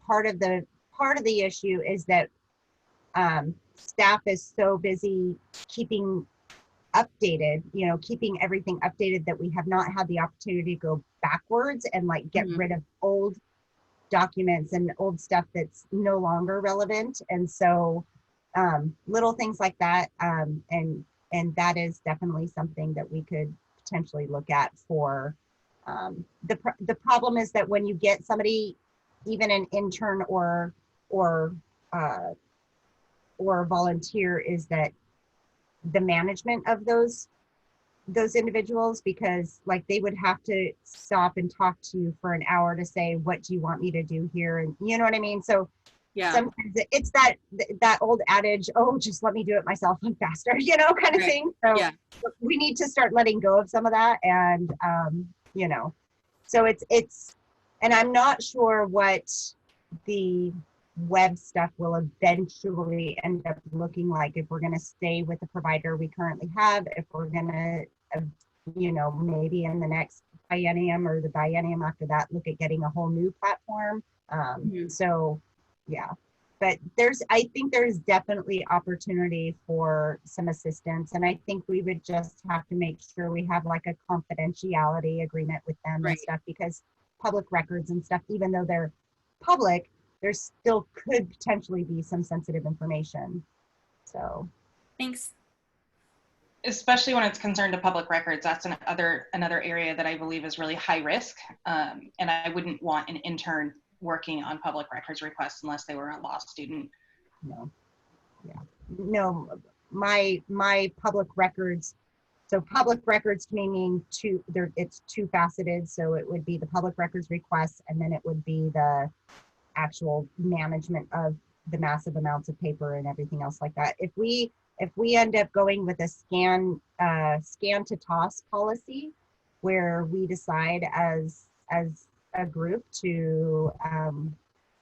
part of the issue is that staff is so busy keeping updated, keeping everything updated, that we have not had the opportunity to go backwards and like get rid of old documents and old stuff that's no longer relevant. And so little things like that, and that is definitely something that we could potentially look at for the problem is that when you get somebody, even an intern or a volunteer, is that the management of those individuals, because like they would have to stop and talk to you for an hour to say, what do you want me to do here? And you know what I mean? So Yeah. sometimes it's that old adage, oh, just let me do it myself, I'm faster, you know, kind of Right. thing. So Yeah. we need to start letting go of some of that. And, you know, so it's, and I'm not sure what the web stuff will eventually end up looking like, if we're going to stay with the provider we currently have, if we're going to, you know, maybe in the next biennium or the biennium after that, look at getting a whole new platform. So yeah, but I think there's definitely opportunity for some assistance. And I think we would just have to make sure we have like a confidentiality agreement with them Right. and stuff, because public records and stuff, even though they're public, there still could potentially be some sensitive information. So Thanks. Especially when it's concerned to public records, that's another area that I believe is really high risk. And I wouldn't want an intern working on public records requests unless they were a law student. no, yeah, no, my public records. So public records to me mean it's two faceted. So it would be the public records requests, and then it would be the actual management of the massive amounts of paper and everything else like that. If we end up going with a scan to toss policy, where we decide as a group to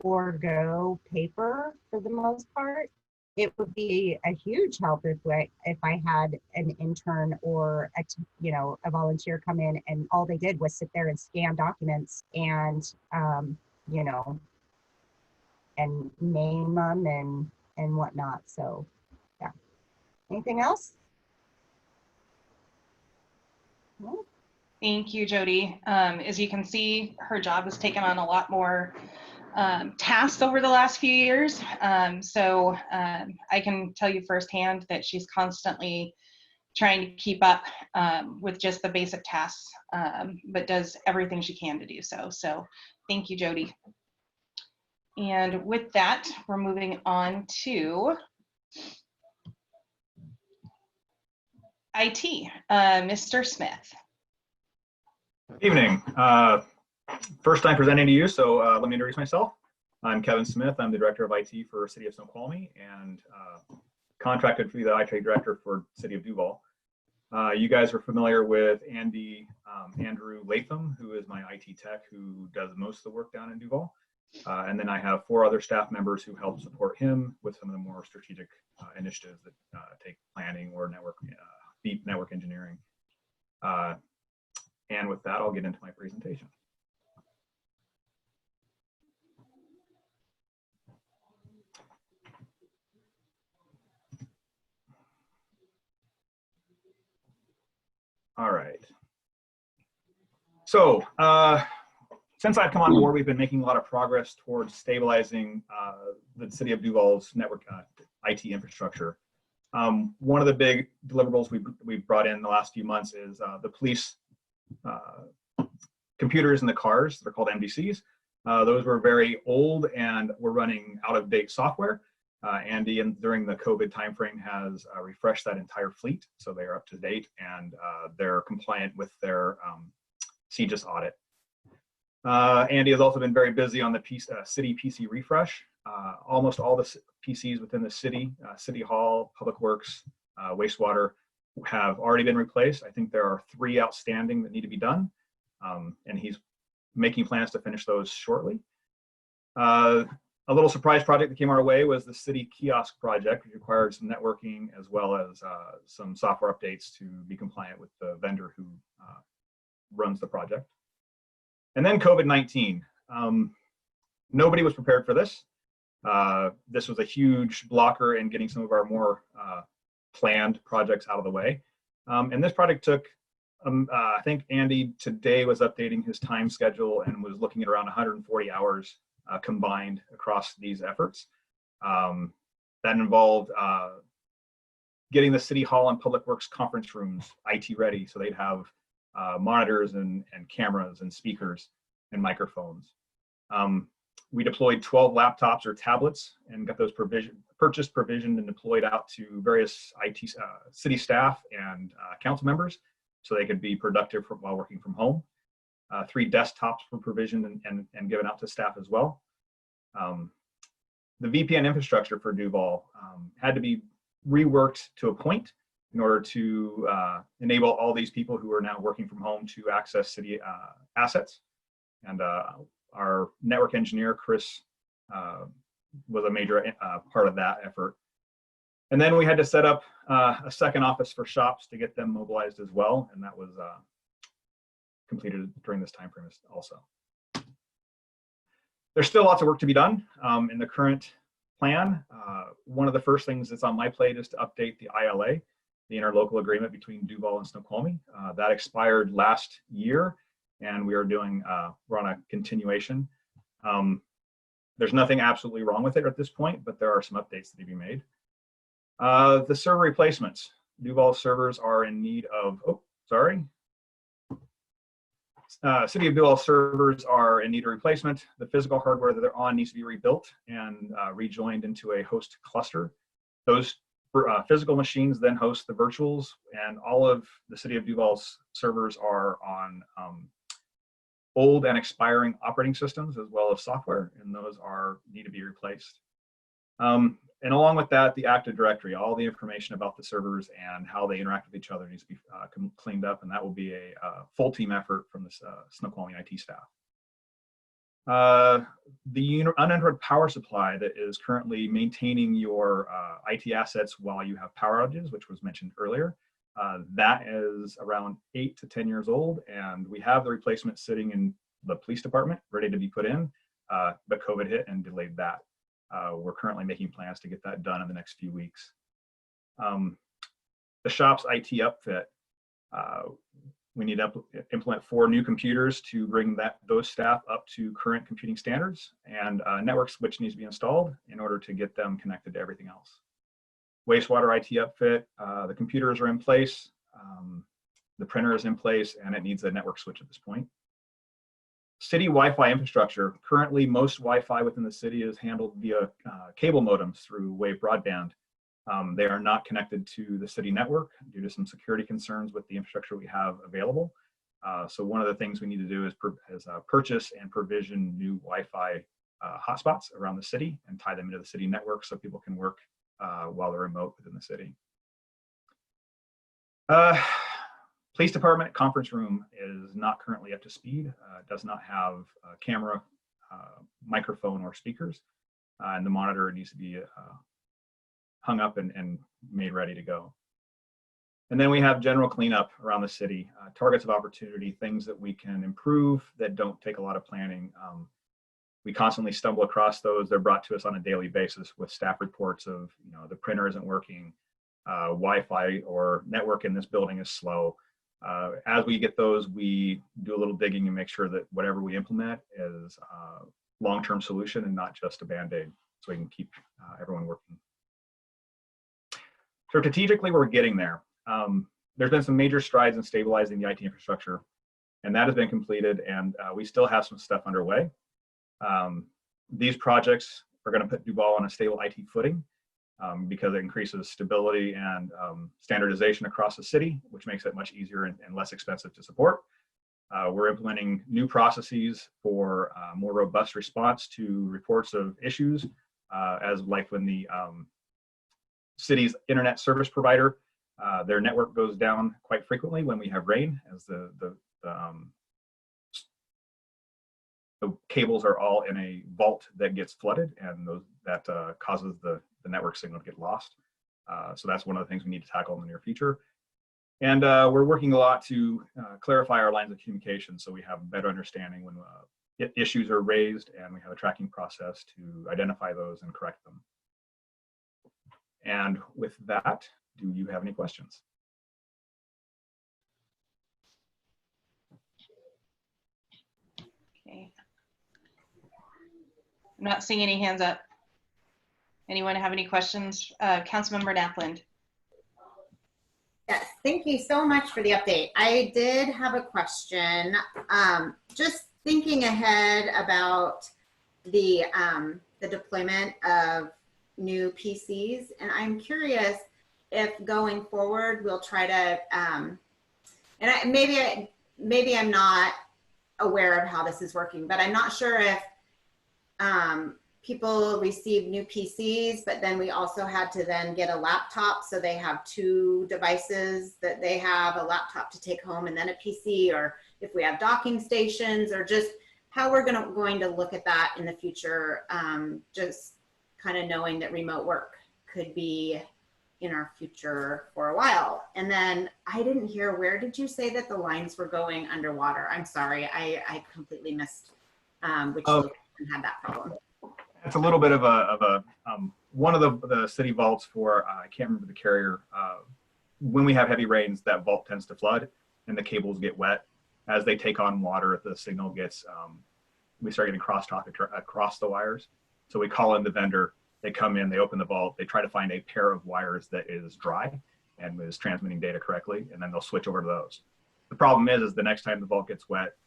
forego paper for the most part, it would be a huge help if I had an intern or a volunteer come in and all they did was sit there and scan documents and you know, and name them and whatnot. So yeah. Anything else? No? Thank you, Jody. As you can see, her job has taken on a lot more tasks over the last few years. So I can tell you firsthand that she's constantly trying to keep up with just the basic tasks, but does everything she can to do so. So thank you, Jody. And with that, we're moving on to IT, Mr. Smith. Evening. First time presenting to you, so let me introduce myself. I'm Kevin Smith. I'm the Director of IT for City of Snoqualmie and contracted to be the IT Director for City of Duval. You guys are familiar with Andrew Latham, who is my IT tech who does most of the work down in Duval. And then I have 4 other staff members who help support him with some of the more strategic initiatives that take planning or deep network engineering. And with that, I'll get into my presentation. All right. So since I've come on board, we've been making a lot of progress towards stabilizing the City of Duval's network IT infrastructure. One of the big deliverables we've brought in the last few months is the police computers in the cars. They're called MDCs. Those were very old and were running out of date software. Andy, during the COVID timeframe, has refreshed that entire fleet, so they are up to date and they're compliant with their CGIS audit. Andy has also been very busy on the city PC refresh. Almost all the PCs within the city, City Hall, Public Works, wastewater, have already been replaced. I think there are 3 outstanding that need to be done, and he's making plans to finish those shortly. A little surprise project that came our way was the city kiosk project, which required some networking as well as some software updates to be compliant with the vendor who runs the project. And then COVID-19. Nobody was prepared for this. This was a huge blocker in getting some of our more planned projects out of the way. And this project took, I think Andy today was updating his time schedule and was looking at around 140 hours combined across these efforts. That involved getting the City Hall and Public Works conference rooms IT ready, so they'd have monitors and cameras and speakers and microphones. We deployed 12 laptops or tablets and got those purchased, provisioned, and deployed out to various IT city staff and council members so they could be productive while working from home. 3 desktops were provisioned and given out to staff as well. the VPN infrastructure for Duval had to be reworked to a point in order to enable all these people who are now working from home to access city assets. And our network engineer, Chris, was a major part of that effort. And then we had to set up a second office for shops to get them mobilized as well. And that was completed during this time frame also. There's still lots of work to be done in the current plan. One of the first things that's on my plate is to update the ILA, the interlocal agreement between Duval and Snoqualmie. That expired last year, and we are doing, we're on a continuation. There's nothing absolutely wrong with it at this point, but there are some updates that need to be made. The server replacements. Duval servers are in need of, City of Duval servers are in need of replacement. The physical hardware that they're on needs to be rebuilt and rejoined into a host cluster. Those physical machines then host the virtuals, and all of the City of Duval's servers are on old and expiring operating systems as well as software, and those need to be replaced. And along with that, the Active Directory, all the information about the servers and how they interact with each other needs to be cleaned up, and that will be a full team effort from the Snoqualmie IT staff. The uninterrupted power supply that is currently maintaining your IT assets while you have power outages, which was mentioned earlier, that is around 8 to 10 years old, and we have the replacement sitting in the police department ready to be put in, but COVID hit and delayed that. We're currently making plans to get that done in the next few weeks. The shop's IT upfit, we need to implement 4 new computers to bring those staff up to current computing standards, and a network switch needs to be installed in order to get them connected to everything else. Wastewater IT upfit, the computers are in place, the printer is in place, and it needs a network switch at this point. City Wi-Fi infrastructure. Currently, most Wi-Fi within the city is handled via cable modems through Wave Broadband. They are not connected to the city network due to some security concerns with the infrastructure we have available. So one of the things we need to do is purchase and provision new Wi-Fi hotspots around the city and tie them into the city network so people can work while they're remote within the city. Police department conference room is not currently up to speed. It does not have a camera, microphone, or speakers, and the monitor needs to be hung up and made ready to go. And then we have general cleanup around the city, targets of opportunity, things that we can improve that don't take a lot of planning. We constantly stumble across those. They're brought to us on a daily basis with staff reports of, the printer isn't working, Wi-Fi or network in this building is slow. As we get those, we do a little digging and make sure that whatever we implement is a long-term solution and not just a Band-Aid, so we can keep everyone working. So strategically, we're getting there. There's been some major strides in stabilizing the IT infrastructure, and that has been completed, and we still have some stuff underway. These projects are going to put Duval on a stable IT footing, because it increases stability and standardization across the city, which makes it much easier and less expensive to support. We're implementing new processes for more robust response to reports of issues, as like when the city's internet service provider, their network goes down quite frequently when we have rain, as the cables are all in a vault that gets flooded, and that causes the network signal to get lost. So that's one of the things we need to tackle in the near future. And we're working a lot to clarify our lines of communication so we have a better understanding when issues are raised, and we have a tracking process to identify those and correct them. And with that, do you have any questions? Okay. I'm not seeing any hands up. Anyone have any questions? Councilmember Napland. Yes, thank you so much for the update. I did have a question. Just thinking ahead about the deployment of new PCs, and I'm curious if going forward we'll try to, and maybe I'm not aware of how this is working, but I'm not sure if people received new PCs, but then we also had to then get a laptop. So they have 2 devices that they have, a laptop to take home and then a PC, or if we have docking stations, or just how we're going to look at that in the future. Just kind of knowing that remote work could be in our future for a while. And then I didn't hear, where did you say that the lines were going underwater? I'm sorry, I completely missed which location had that problem. It's a little bit of a one of the city vaults for, I can't remember the carrier. When we have heavy rains, that vault tends to flood and the cables get wet. As they take on water, the signal gets, we start getting crosstalk across the wires. So we call in the vendor, they come in, they open the vault, they try to find a pair of wires that is dry and is transmitting data correctly, and then they'll switch over to those. The problem is the next time the vault gets wet,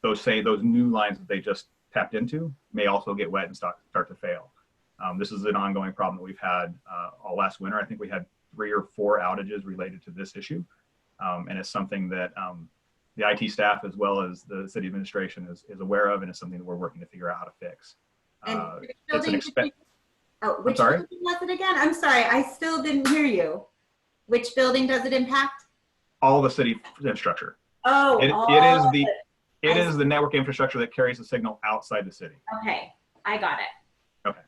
those new lines that they just tapped into may also get wet and start to fail. This is an ongoing problem that we've had all last winter. I think we had 3 or 4 outages related to this issue. And it's something that the IT staff as well as the city administration is aware of, and it's something that we're working to figure out how to fix. It's an expense. Oh, which building was it again? I'm sorry, I still didn't hear you. Which building does it impact? All the city infrastructure. Oh, it is the network infrastructure that carries the signal outside the city. Okay, I got it. Okay.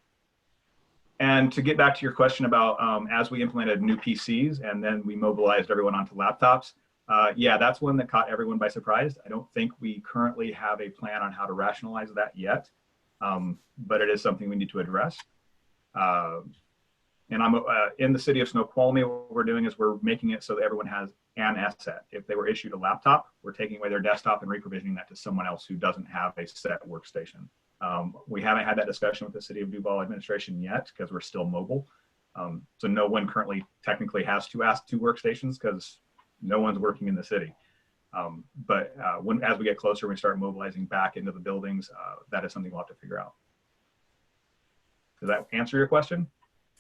And to get back to your question about as we implemented new PCs and then we mobilized everyone onto laptops, yeah, that's one that caught everyone by surprise. I don't think we currently have a plan on how to rationalize that yet, but it is something we need to address. And I'm in the city of Snoqualmie, what we're doing is we're making it so that everyone has an asset. If they were issued a laptop, we're taking away their desktop and reprovisioning that to someone else who doesn't have a set workstation. We haven't had that discussion with the city of Duval administration yet because we're still mobile. So no one currently technically has to ask 2 workstations because no one's working in the city. But as we get closer, we start mobilizing back into the buildings, that is something we'll have to figure out. Does that answer your question?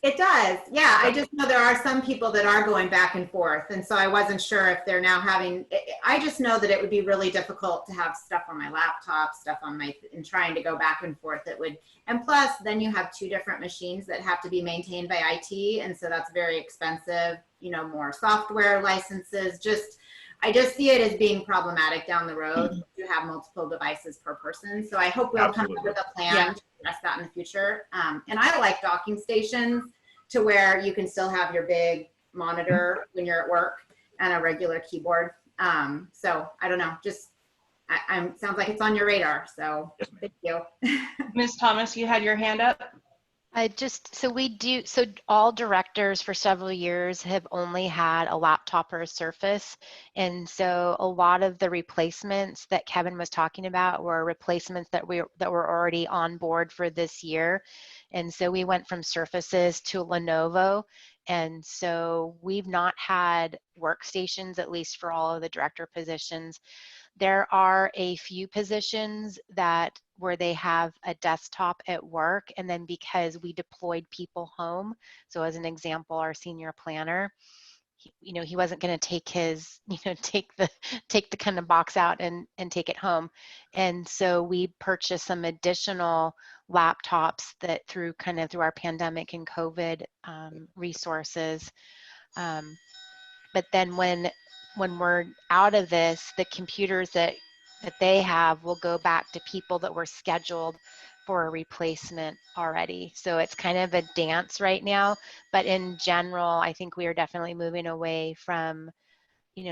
It does. Yeah, I just know there are some people that are going back and forth. And so I wasn't sure if they're now having, I just know that it would be really difficult to have stuff on my laptop, stuff on my, and trying to go back and forth. It would, and plus then you have 2 different machines that have to be maintained by IT. And so that's very expensive, you know, more software licenses. I just see it as being problematic down the road to have multiple devices per person. So I hope we'll come up with a plan to address that in the future. And I like docking stations to where you can still have your big monitor when you're at work and a regular keyboard. So I don't know, just sounds like it's on your radar. So thank you. Ms. Thomas, you had your hand up. So all directors for several years have only had a laptop or a Surface. And so a lot of the replacements that Kevin was talking about were replacements that were already on board for this year. And so we went from Surfaces to Lenovo. And so we've not had workstations, at least for all of the director positions. There are a few positions where they have a desktop at work, and then because we deployed people home, so as an example, our senior planner, he wasn't going to take his, take the kind of box out and take it home, and so we purchased some additional laptops that through our pandemic and COVID resources, but then when we're out of this, the computers that they have will go back to people that were scheduled for a replacement already. So it's kind of a dance right now, but in general, I think we are definitely moving away from,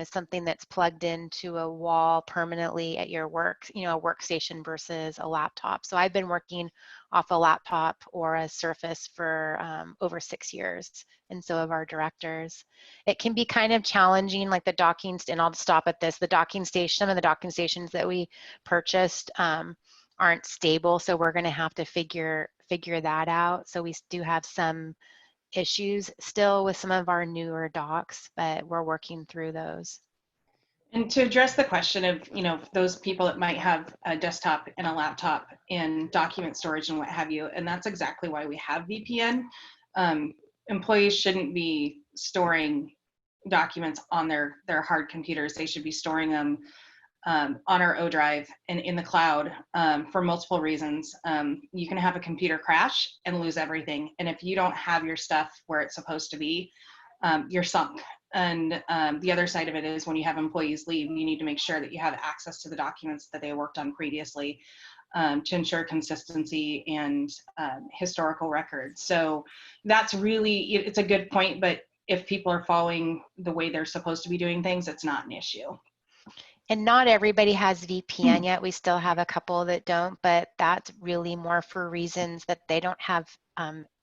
something that's plugged into a wall permanently at your work, a workstation versus a laptop. So I've been working off a laptop or a Surface for over 6 years. And so have our directors. It can be kind of challenging, like the docking, and I'll stop at this, the docking station, some of the docking stations that we purchased aren't stable. So we're gonna have to figure that out. So we do have some issues still with some of our newer docks, but we're working through those. And to address the question of, those people that might have a desktop and a laptop and document storage and what have you, and that's exactly why we have VPN. Employees shouldn't be storing documents on their hard computers. They should be storing them on our O drive and in the cloud for multiple reasons. You can have a computer crash and lose everything. And if you don't have your stuff where it's supposed to be, you're sunk. And the other side of it is when you have employees leave, you need to make sure that you have access to the documents that they worked on previously to ensure consistency and historical records. So that's really, it's a good point, but if people are following the way they're supposed to be doing things, it's not an issue. And not everybody has VPN yet. We still have a couple that don't, but that's really more for reasons that they don't have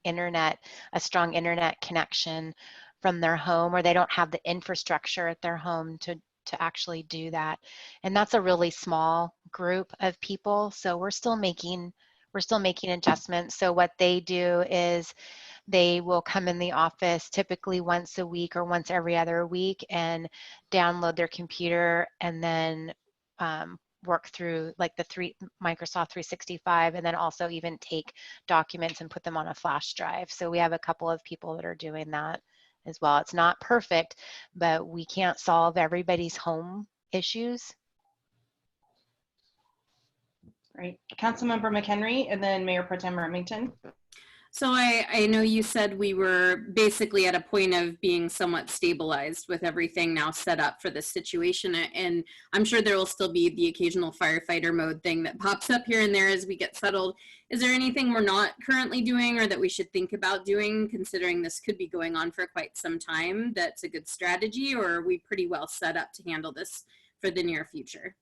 internet, a strong internet connection from their home, or they don't have the infrastructure at their home to actually do that. And that's a really small group of people. So we're still making adjustments. So what they do is they will come in the office typically once a week or once every other week and download their computer and then work through like the Microsoft 365, and then also even take documents and put them on a flash drive. So we have a couple of people that are doing that as well. It's not perfect, but we can't solve everybody's home issues. Right. Councilmember McHenry and then Mayor Pro Tem Remington. So I know you said we were basically at a point of being somewhat stabilized with everything now set up for this situation. And I'm sure there will still be the occasional firefighter mode thing that pops up here and there as we get settled. Is there anything we're not currently doing or that we should think about doing, considering this could be going on for quite some time, that's a good strategy, or are we pretty well set up to handle this for the near future?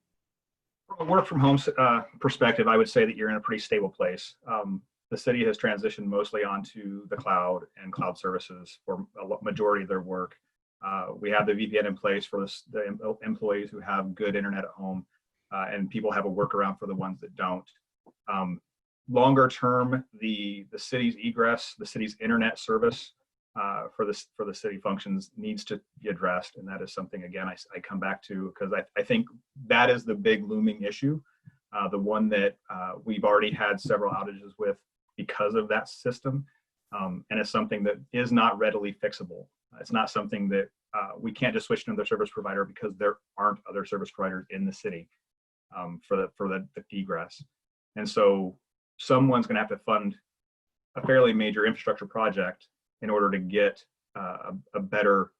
From a work from home perspective, I would say that you're in a pretty stable place. The city has transitioned mostly onto the cloud and cloud services for a majority of their work. We have the VPN in place for the employees who have good internet at home, and people have a workaround for the ones that don't. Longer term, the city's egress, the city's internet service for the city functions needs to be addressed, and that is something, again, I come back to because I think that is the big looming issue, the one that we've already had several outages with because of that system, and it's something that is not readily fixable. It's not something that we can't just switch to another service provider because there aren't other service providers in the city for the egress. And so someone's going to have to fund a fairly major infrastructure project in order to get a better,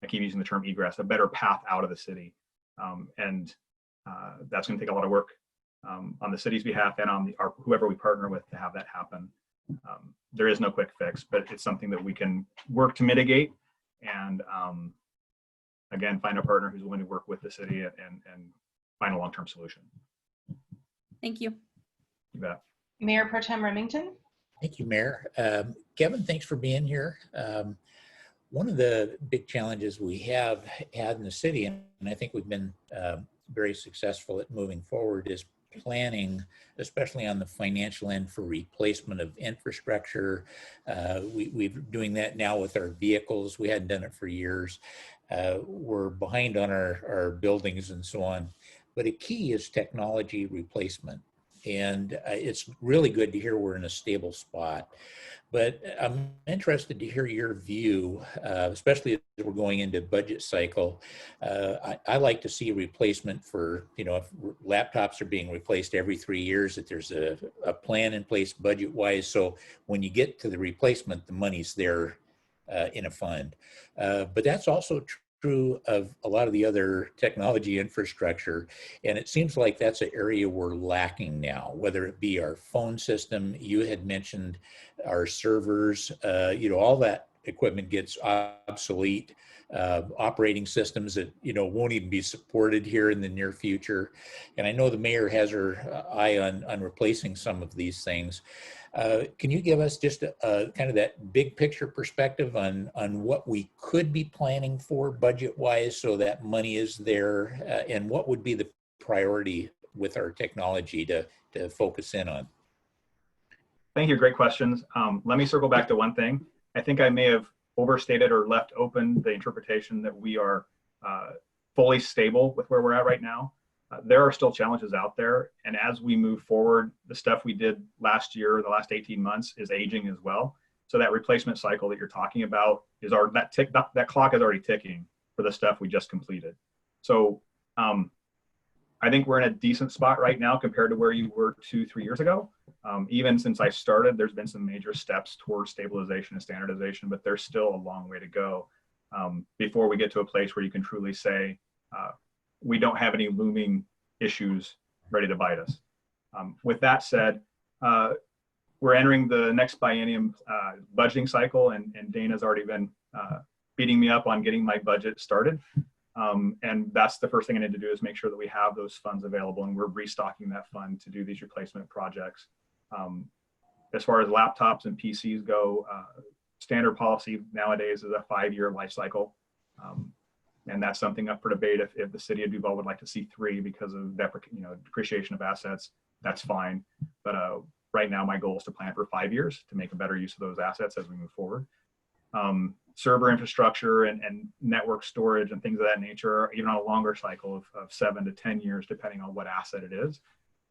I keep using the term egress, a better path out of the city. And that's going to take a lot of work on the city's behalf and on whoever we partner with to have that happen. There is no quick fix, but it's something that we can work to mitigate and again, find a partner who's willing to work with the city and find a long-term solution. Thank you. You bet. Mayor Pro Tem Remington. Thank you, Mayor. Kevin, thanks for being here. One of the big challenges we have had in the city, and I think we've been very successful at moving forward, is planning, especially on the financial end for replacement of infrastructure. We're doing that now with our vehicles. We hadn't done it for years. We're behind on our buildings and so on. But a key is technology replacement. And it's really good to hear we're in a stable spot. But I'm interested to hear your view, especially as we're going into budget cycle. I like to see replacement for, if laptops are being replaced every 3 years, that there's a plan in place budget-wise. So when you get to the replacement, the money's there in a fund. But that's also true of a lot of the other technology infrastructure. And it seems like that's an area we're lacking now, whether it be our phone system, you had mentioned our servers, all that equipment gets obsolete, operating systems that, won't even be supported here in the near future. And I know the mayor has her eye on replacing some of these things. Can you give us just kind of that big picture perspective on what we could be planning for budget-wise so that money is there, and what would be the priority with our technology to focus in on? Thank you. Great questions. Let me circle back to one thing. I think I may have overstated or left open the interpretation that we are fully stable with where we're at right now. There are still challenges out there. And as we move forward, the stuff we did last year, the last 18 months is aging as well. So that replacement cycle that you're talking about is that clock is already ticking for the stuff we just completed. So I think we're in a decent spot right now compared to where you were 2-3 years ago. Even since I started, there's been some major steps towards stabilization and standardization, but there's still a long way to go before we get to a place where you can truly say, we don't have any looming issues ready to bite us. With that said, we're entering the next biennium budgeting cycle, and Dana's already been beating me up on getting my budget started. And that's the first thing I need to do is make sure that we have those funds available, and we're restocking that fund to do these replacement projects. As far as laptops and PCs go, standard policy nowadays is a 5-year life cycle. And that's something up for debate. If the city of Duval would like to see 3 because of depreciation of assets, that's fine. But right now, my goal is to plan for 5 years to make a better use of those assets as we move forward. Server infrastructure and network storage and things of that nature are even on a longer cycle of 7 to 10 years, depending on what asset it is.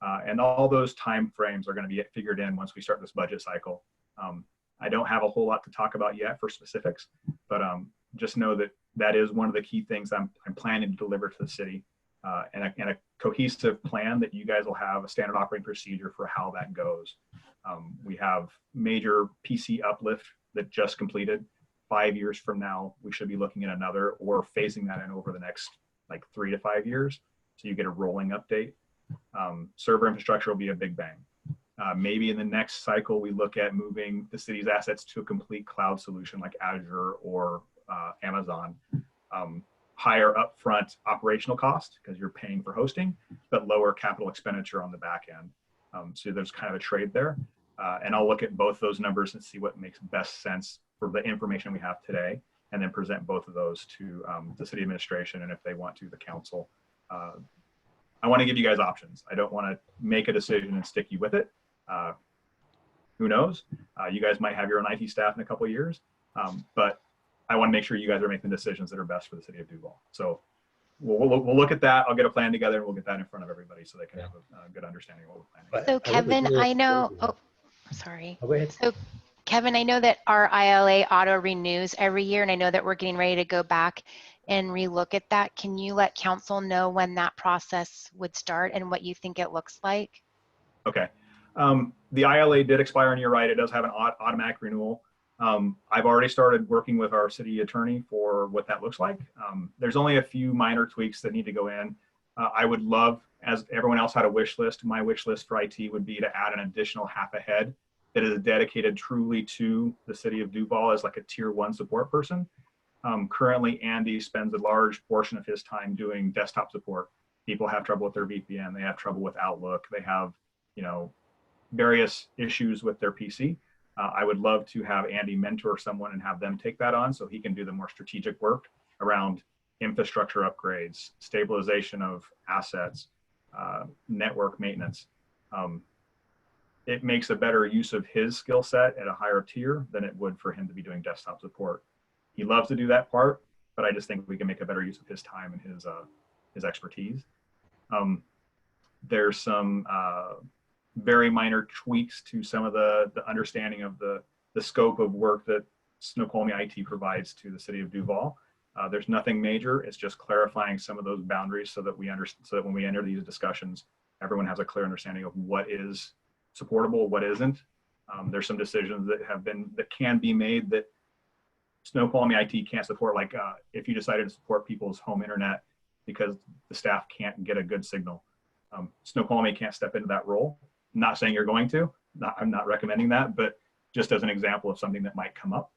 And all those time frames are going to be figured in once we start this budget cycle. I don't have a whole lot to talk about yet for specifics, but just know that that is one of the key things I'm planning to deliver to the city, and a cohesive plan that you guys will have a standard operating procedure for how that goes. We have major PC uplift that just completed. 5 years from now, we should be looking at another, or phasing that in over the next like 3 to 5 years. So you get a rolling update. Server infrastructure will be a big bang. Maybe in the next cycle, we look at moving the city's assets to a complete cloud solution like Azure or Amazon. Higher upfront operational cost because you're paying for hosting, but lower capital expenditure on the back end. So there's kind of a trade there. And I'll look at both those numbers and see what makes best sense for the information we have today, and then present both of those to the city administration, and if they want to, the council. I want to give you guys options. I don't want to make a decision and stick you with it. Who knows? You guys might have your own IT staff in a couple of years, but I want to make sure you guys are making decisions that are best for the city of Duval. So we'll look at that. I'll get a plan together, and we'll get that in front of everybody so they can have a good understanding of what we're planning. So Kevin, I know, sorry. Go ahead. So Kevin, I know that our ILA auto renews every year, and I know that we're getting ready to go back and relook at that. Can you let council know when that process would start and what you think it looks like? Okay. The ILA did expire, and you're right, it does have an automatic renewal. I've already started working with our city attorney for what that looks like. There's only a few minor tweaks that need to go in. I would love, as everyone else had a wish list, my wish list for IT would be to add an additional half a head that is dedicated truly to the city of Duval as like a tier 1 support person. Currently, Andy spends a large portion of his time doing desktop support. People have trouble with their VPN. They have trouble with Outlook. They have, various issues with their PC. I would love to have Andy mentor someone and have them take that on so he can do the more strategic work around infrastructure upgrades, stabilization of assets, network maintenance. It makes a better use of his skill set at a higher tier than it would for him to be doing desktop support. He loves to do that part, but I just think we can make a better use of his time and his expertise. There's some very minor tweaks to some of the understanding of the scope of work that Snoqualmie IT provides to the city of Duval. There's nothing major. It's just clarifying some of those boundaries so that when we enter these discussions, everyone has a clear understanding of what is supportable, what isn't. There's some decisions that can be made that Snoqualmie IT can't support. Like if you decided to support people's home internet because the staff can't get a good signal, Snoqualmie can't step into that role. I'm not saying you're going to. I'm not recommending that, but just as an example of something that might come up,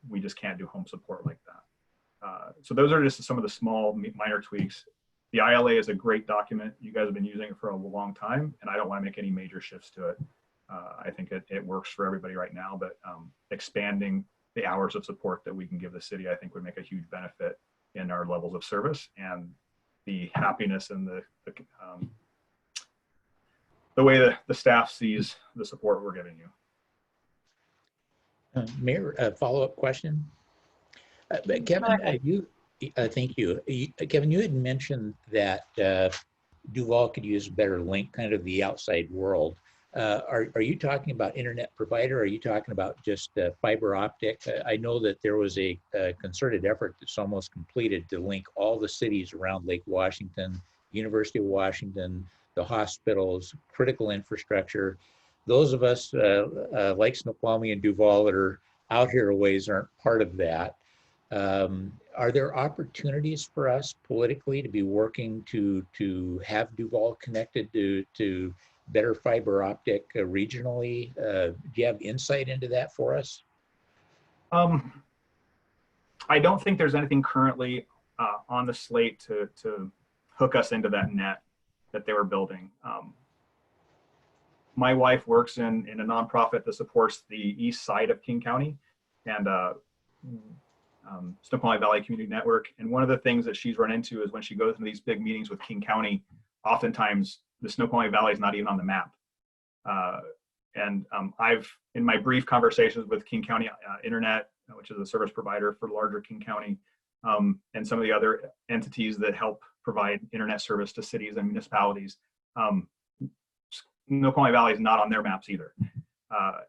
we just can't do home support like that. So those are just some of the small minor tweaks. The ILA is a great document. You guys have been using it for a long time, and I don't want to make any major shifts to it. I think it works for everybody right now, but expanding the hours of support that we can give the city, I think would make a huge benefit in our levels of service and the happiness and the way that the staff sees the support we're giving you. Mayor, a follow-up question. Kevin, thank you. Kevin, you had mentioned that Duval could use a better link, kind of the outside world. Are you talking about internet provider? Or are you talking about just fiber optic? I know that there was a concerted effort that's almost completed to link all the cities around Lake Washington University of Washington, the hospitals, critical infrastructure. Those of us like Snoqualmie and Duval that are out here a ways aren't part of that. Are there opportunities for us politically to be working to have Duval connected to better fiber optic regionally? Do you have insight into that for us? I don't think there's anything currently on the slate to hook us into that net that they were building. My wife works in a nonprofit that supports the east side of King County and Snoqualmie Valley Community Network. And one of the things that she's run into is when she goes into these big meetings with King County, oftentimes the Snoqualmie Valley is not even on the map. I've, in my brief conversations with King County Internet, which is a service provider for larger King County, and some of the other entities that help provide internet service to cities and municipalities, Snoqualmie Valley is not on their maps either.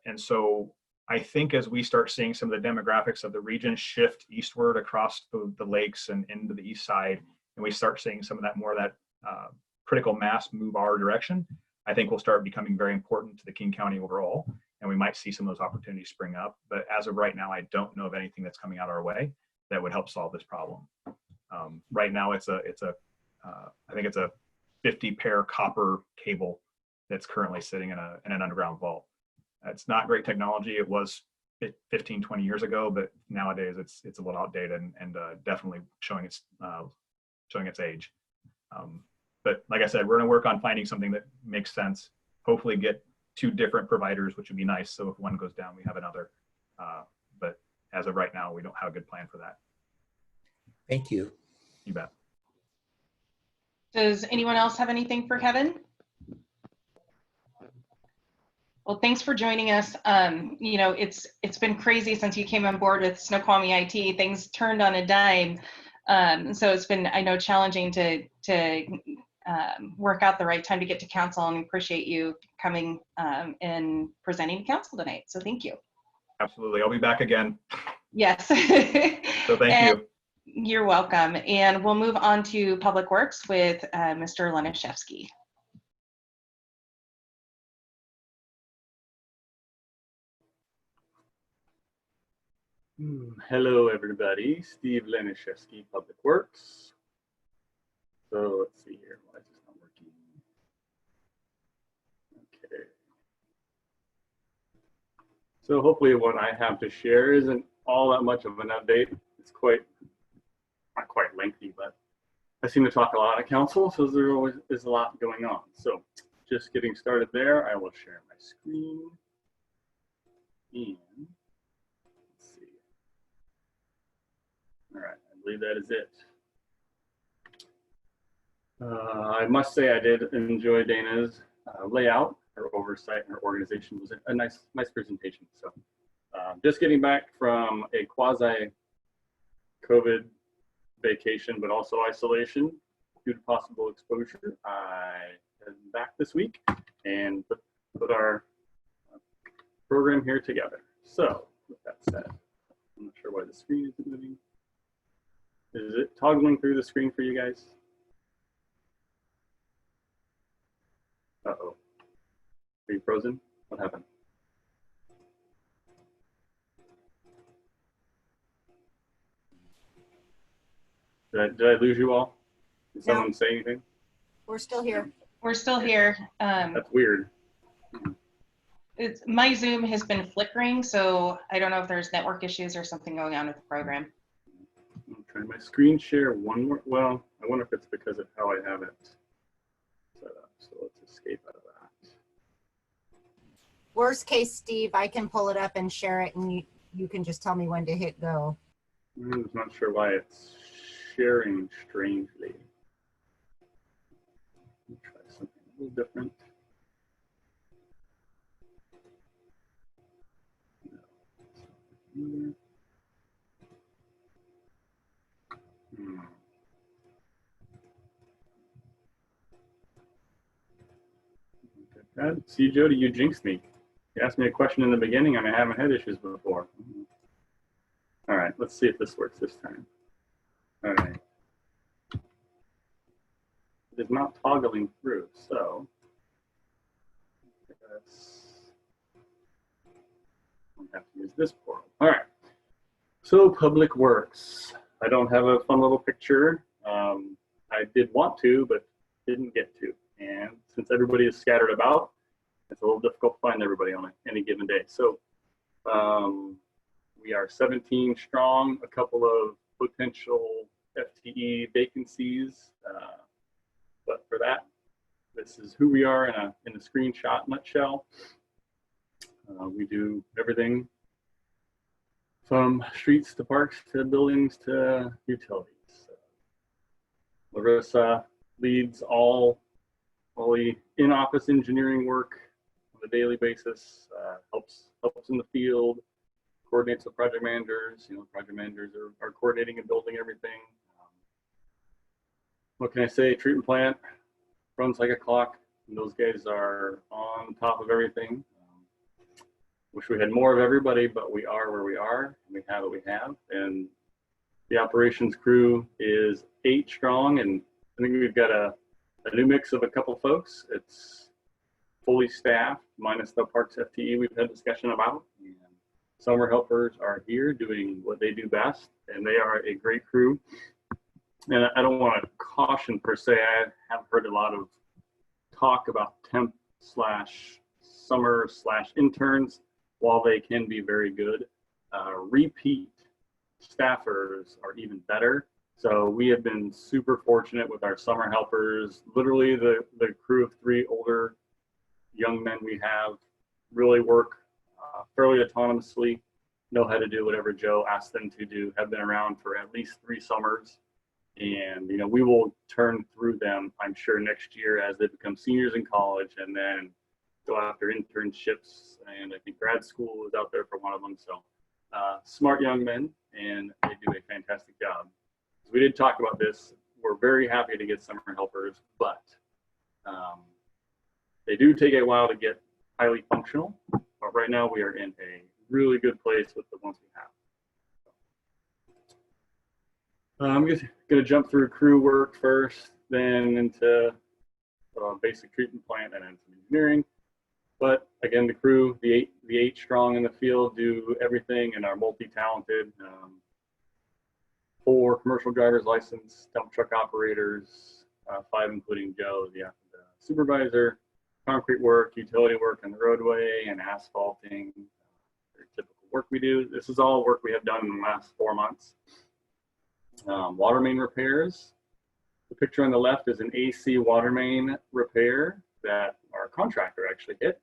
And so I think as we start seeing some of the demographics of the region shift eastward across the lakes and into the east side, and we start seeing some of that more of that critical mass move our direction, I think we'll start becoming very important to the King County overall, and we might see some of those opportunities spring up. But as of right now, I don't know of anything that's coming out our way that would help solve this problem. Right now, I think it's a 50 pair copper cable that's currently sitting in an underground vault. It's not great technology. It was 15, 20 years ago, but nowadays it's a little outdated and definitely showing its age. But like I said, we're going to work on finding something that makes sense. Hopefully get 2 different providers, which would be nice. So if one goes down, we have another. But as of right now, we don't have a good plan for that. Thank you. You bet. Does anyone else have anything for Kevin? Well, thanks for joining us. You know, it's been crazy since you came on board with Snoqualmie IT. Things turned on a dime. So it's been, I know, challenging to work out the right time to get to council, and appreciate you coming and presenting to council tonight. So thank you. Absolutely. I'll be back again. Yes. So thank you. You're welcome. And we'll move on to Public Works with Mr. Lenishevsky. Hello, everybody. Steve Lenishevsky, Public Works. So let's see here. Why is this not working? Okay. So hopefully what I have to share isn't all that much of an update. It's not quite lengthy, but I seem to talk a lot at council, so there always is a lot going on. So just getting started there, I will share my screen. And let's see. All right, I believe that is it. I must say I did enjoy Dana's layout. Her oversight and her organization was a nice presentation. So just getting back from a quasi-COVID vacation, but also isolation due to possible exposure. I am back this week and put our program here together. So with that said, I'm not sure why the screen isn't moving. Is it toggling through the screen for you guys? Uh-oh. Are you frozen? What happened? Did I lose you all? Did someone say anything? We're still here. We're still here. That's weird. My Zoom has been flickering, so I don't know if there's network issues or something going on with the program. I'm trying my screen share one more. Well, I wonder if it's because of how I have it set up. So let's escape out of that. Worst case, Steve, I can pull it up and share it, and you can just tell me when to hit go. I'm not sure why it's sharing strangely. Let me try something a little different. No. See, Jody, you jinxed me. You asked me a question in the beginning and I haven't had issues before. All right, let's see if this works this time. All right. Did is not toggling through. So I have to use this portal. All right. So Public Works. I don't have a fun little picture. I did want to, but didn't get to. And since everybody is scattered about, it's a little difficult to find everybody on any given day. So we are 17 strong, a couple of potential FTE vacancies. But for that, this is who we are in a screenshot nutshell. We do everything from streets to parks to buildings to utilities. Larissa leads all the in-office engineering work on a daily basis, helps in the field, coordinates with project managers. You know, project managers are coordinating and building everything. What can I say? Treatment plant runs like a clock. And those guys are on top of everything. Wish we had more of everybody, but we are where we are, and we have what we have. And the operations crew is 8 strong, and I think we've got a new mix of a couple folks. It's fully staffed, minus the parks FTE we've had discussion about. And summer helpers are here doing what they do best, and they are a great crew. And I don't want to caution per se. I have heard a lot of talk about temp / summer / interns. While they can be very good, repeat staffers are even better. So we have been super fortunate with our summer helpers. Literally the crew of 3 older young men we have really work fairly autonomously, know how to do whatever Joe asked them to do, have been around for at least 3 summers. And, you know, we will turn through them, I'm sure, next year as they become seniors in college, and then go after internships, and I think grad school is out there for one of them. So smart young men, and they do a fantastic job. So we did talk about this. We're very happy to get summer helpers, but they do take a while to get highly functional. But right now we are in a really good place with the ones we have. I'm just going to jump through crew work first, then into basic treatment plant, and then some engineering. But again, the crew, the eight strong in the field, do everything and are multi-talented. 4 commercial driver's license, dump truck operators, 5 including Joe, the supervisor, concrete work, utility work on the roadway, and asphalting. Very typical work we do. This is all work we have done in the last 4 months. Water main repairs. The picture on the left is an AC water main repair that our contractor actually hit.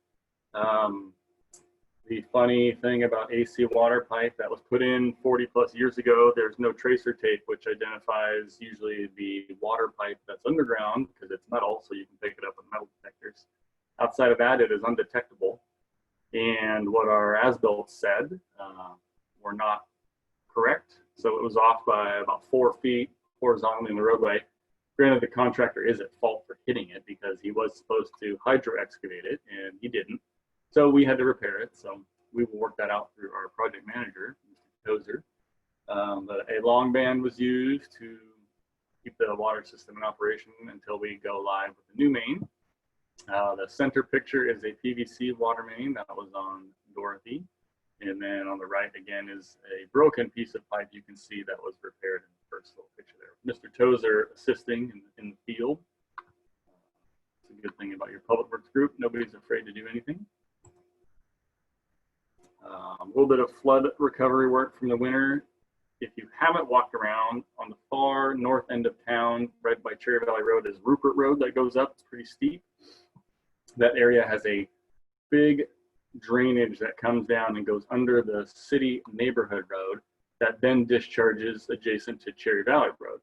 The funny thing about AC water pipe that was put in 40+ years ago, there's no tracer tape, which identifies usually the water pipe that's underground because it's metal, so you can pick it up with metal detectors. Outside of that, it is undetectable. And what our as-built said were not correct. So it was off by about 4 feet horizontally in the roadway. Granted, the contractor is at fault for hitting it because he was supposed to hydro excavate it and he didn't. So we had to repair it. So we will work that out through our project manager, Mr. Tozer. But a long band was used to keep the water system in operation until we go live with the new main. The center picture is a PVC water main that was on Dorothy. And then on the right again is a broken piece of pipe you can see that was repaired in the first little picture there. Mr. Tozer assisting in the field. It's a good thing about your public works group. Nobody's afraid to do anything. A little bit of flood recovery work from the winter. If you haven't walked around, on the far north end of town, right by Cherry Valley Road, is Rupert Road that goes up. It's pretty steep. That area has a big drainage that comes down and goes under the city neighborhood road that then discharges adjacent to Cherry Valley Road.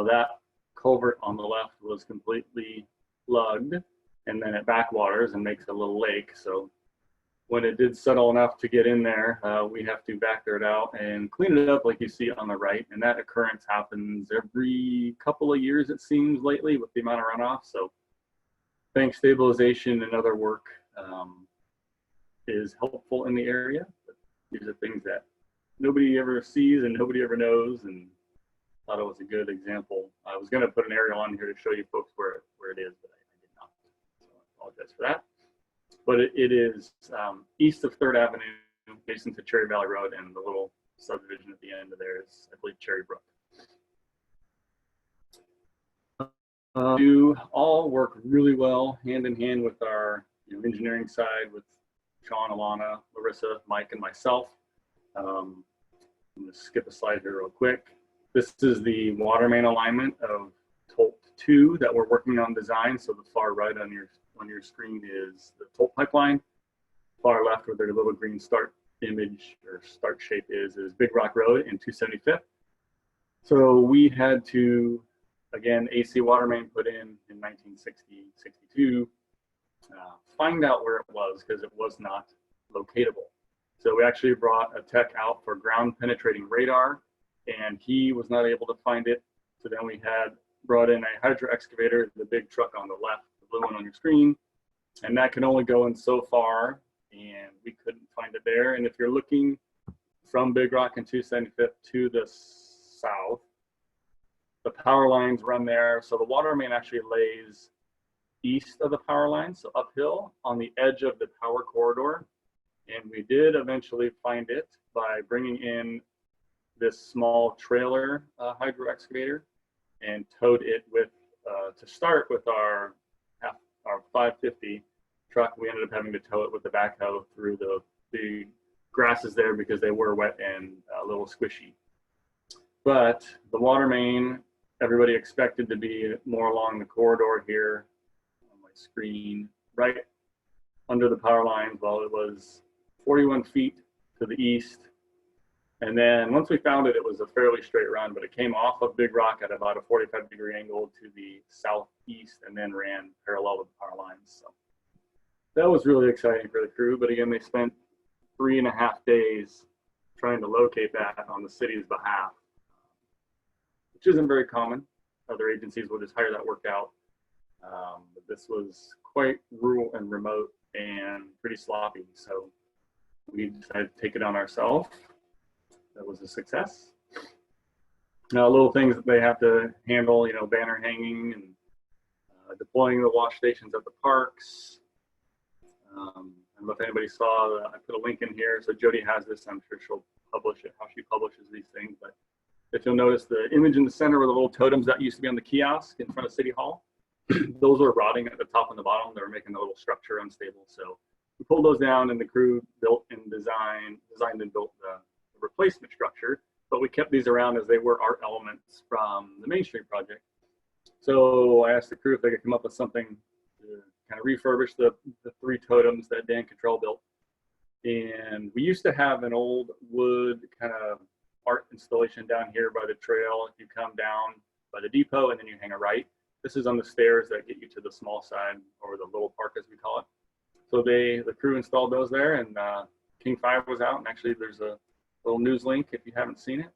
That culvert on the left was completely plugged, and then it backwaters and makes a little lake. So when it did settle enough to get in there, we have to backer it out and clean it up like you see on the right. And that occurrence happens every couple of years, it seems, lately with the amount of runoff. So bank stabilization and other work is helpful in the area. But these are things that nobody ever sees and nobody ever knows. And thought it was a good example. I was going to put an aerial on here to show you folks where it is, but I did not. So I apologize for that. But it is east of 3rd Avenue, adjacent to Cherry Valley Road, and the little subdivision at the end of there is, I believe, Cherry Brook. You all work really well hand in hand with our engineering side, with Sean, Alana, Larissa, Mike, and myself. I'm going to skip a slide here real quick. This is the water main alignment of TOLT 2 that we're working on design. So the far right on your screen is the TOLT pipeline. Far left, where their little green start image or start shape is Big Rock Road in 275th. So we had to, again, AC water main put in 1960, 62, find out where it was because it was not locatable. So we actually brought a tech out for ground penetrating radar, and he was not able to find it. So then we had brought in a hydro excavator, the big truck on the left, the blue one on your screen, and that can only go in so far, and we couldn't find it there. And if you're looking from Big Rock and 275th to the south, the power lines run there. So the water main actually lays east of the power line, so uphill on the edge of the power corridor. And we did eventually find it by bringing in this small trailer hydro excavator and towed it with, to start with our 550 truck. We ended up having to tow it with the backhoe through the grasses there because they were wet and a little squishy. But the water main, everybody expected to be more along the corridor here on my screen, right under the power lines. Well, it was 41 feet to the east. And then once we found it, it was a fairly straight run, but it came off of Big Rock at about a 45-degree angle to the southeast and then ran parallel with the power lines. So that was really exciting for the crew. But again, they spent 3.5 days trying to locate that on the city's behalf, which isn't very common. Other agencies will just hire that work out. But this was quite rural and remote and pretty sloppy. So we decided to take it on ourselves. That was a success. Now, little things that they have to handle, banner hanging and deploying the wash stations at the parks. I don't know if anybody saw, I put a link in here. So Jody has this, I'm sure she'll publish it, how she publishes these things. But if you'll notice the image in the center were the little totems that used to be on the kiosk in front of City Hall. Those were rotting at the top and the bottom. They were making the little structure unstable. So we pulled those down, and the crew built and designed and built the replacement structure. But we kept these around as they were art elements from the Main Street project. So I asked the crew if they could come up with something to kind of refurbish the 3 totems that Dan Cottrell built. And we used to have an old wood kind of art installation down here by the trail. If you come down by the depot and then you hang a right, this is on the stairs that get you to the small side, or the little park as we call it. So the crew installed those there, and King 5 was out, and actually there's a little news link if you haven't seen it.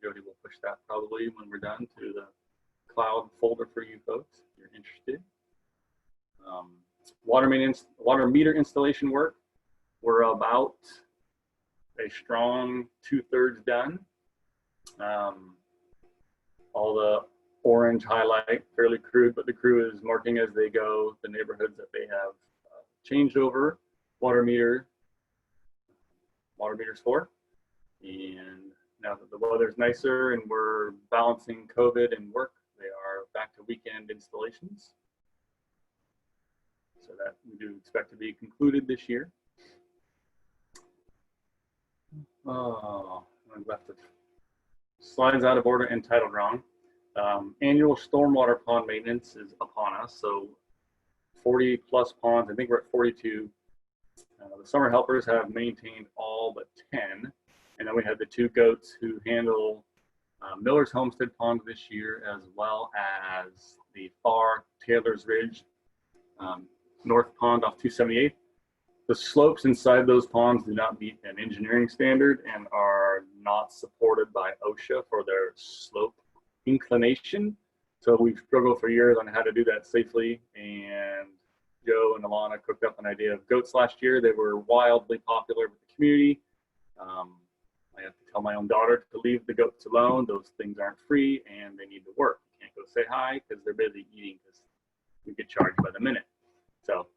Jody will push that probably when we're done to the cloud folder for you folks if you're interested. Water meter installation work, we're about a strong 2/3 done. All the orange highlight, fairly crude, but the crew is marking as they go the neighborhoods that they have changed over water meters for. And now that the weather's nicer and we're balancing COVID and work, they are back to weekend installations. So that we do expect to be concluded this year. Oh, I left the slides out of order and titled wrong. Annual stormwater pond maintenance is upon us. So 40 plus ponds, I think we're at 42. The summer helpers have maintained all but 10. And then we had the 2 goats who handle Miller's Homestead Pond this year, as well as the far Taylor's Ridge North Pond off 278. The slopes inside those ponds do not meet an engineering standard and are not supported by OSHA for their slope inclination. So we've struggled for years on how to do that safely. And Joe and Alana cooked up an idea of goats last year. They were wildly popular with the community. I have to tell my own daughter to leave the goats alone. Those things aren't free and they need to work. You can't go say hi because they're busy eating because we get charged by the minute. So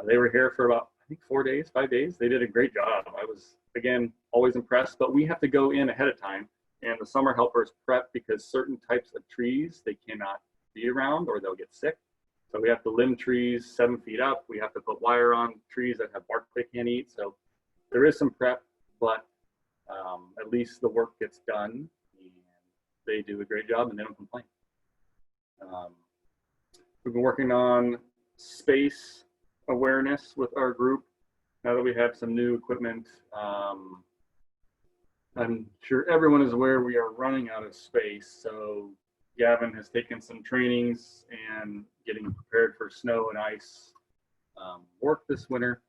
they were here for about, I think 5 days. They did a great job. I was, again, always impressed, but we have to go in ahead of time, and the summer helpers prep because certain types of trees they cannot be around or they'll get sick. So we have to limb trees 7 feet up. We have to put wire on trees that have bark they can't eat. So there is some prep, but at least the work gets done, and they do a great job and they don't complain. We've been working on space awareness with our group. Now that we have some new equipment, I'm sure everyone is aware we are running out of space. So Gavin has taken some trainings and getting prepared for snow and ice work this winter.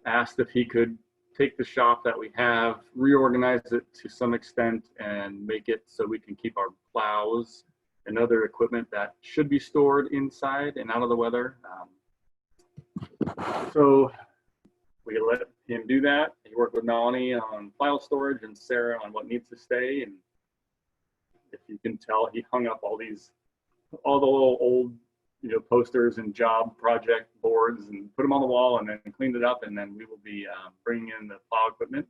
Asked if he could take the shop that we have, reorganize it to some extent, and make it so we can keep our plows and other equipment that should be stored inside and out of the weather. So we let him do that. He worked with Melanie on file storage and Sarah on what needs to stay. And if you can tell, he hung up all the little old, posters and job project boards and put them on the wall, and then cleaned it up. And then we will be bringing in the plow equipment.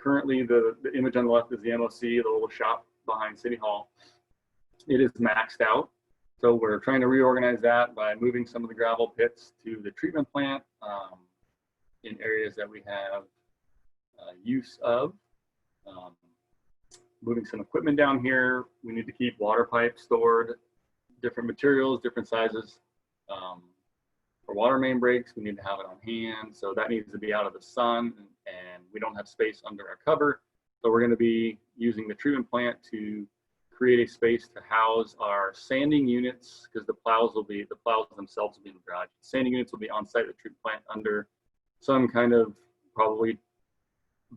Currently, the image on the left is the MOC, the little shop behind City Hall. It is maxed out. So we're trying to reorganize that by moving some of the gravel pits to the treatment plant in areas that we have use of. Moving some equipment down here. We need to keep water pipes stored, different materials, different sizes. For water main breaks, we need to have it on hand. So that needs to be out of the sun, and we don't have space under our cover. So we're going to be using the treatment plant to create a space to house our sanding units, because the plows themselves will be in the garage. Sanding units will be on site at the treatment plant under some kind of probably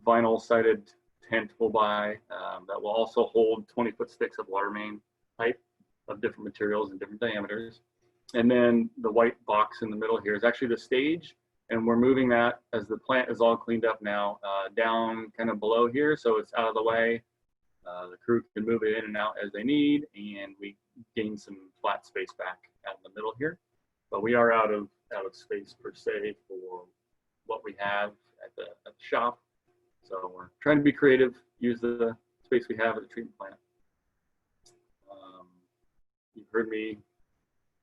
vinyl sided tent we'll buy that will also hold 20-foot sticks of water main pipe of different materials and different diameters. And then the white box in the middle here is actually the stage, and we're moving that as the plant is all cleaned up now down kind of below here, so it's out of the way. The crew can move it in and out as they need, and we gain some flat space back out in the middle here. But we are out of space per se for what we have at the shop. So we're trying to be creative, use the space we have at the treatment plant. You've heard me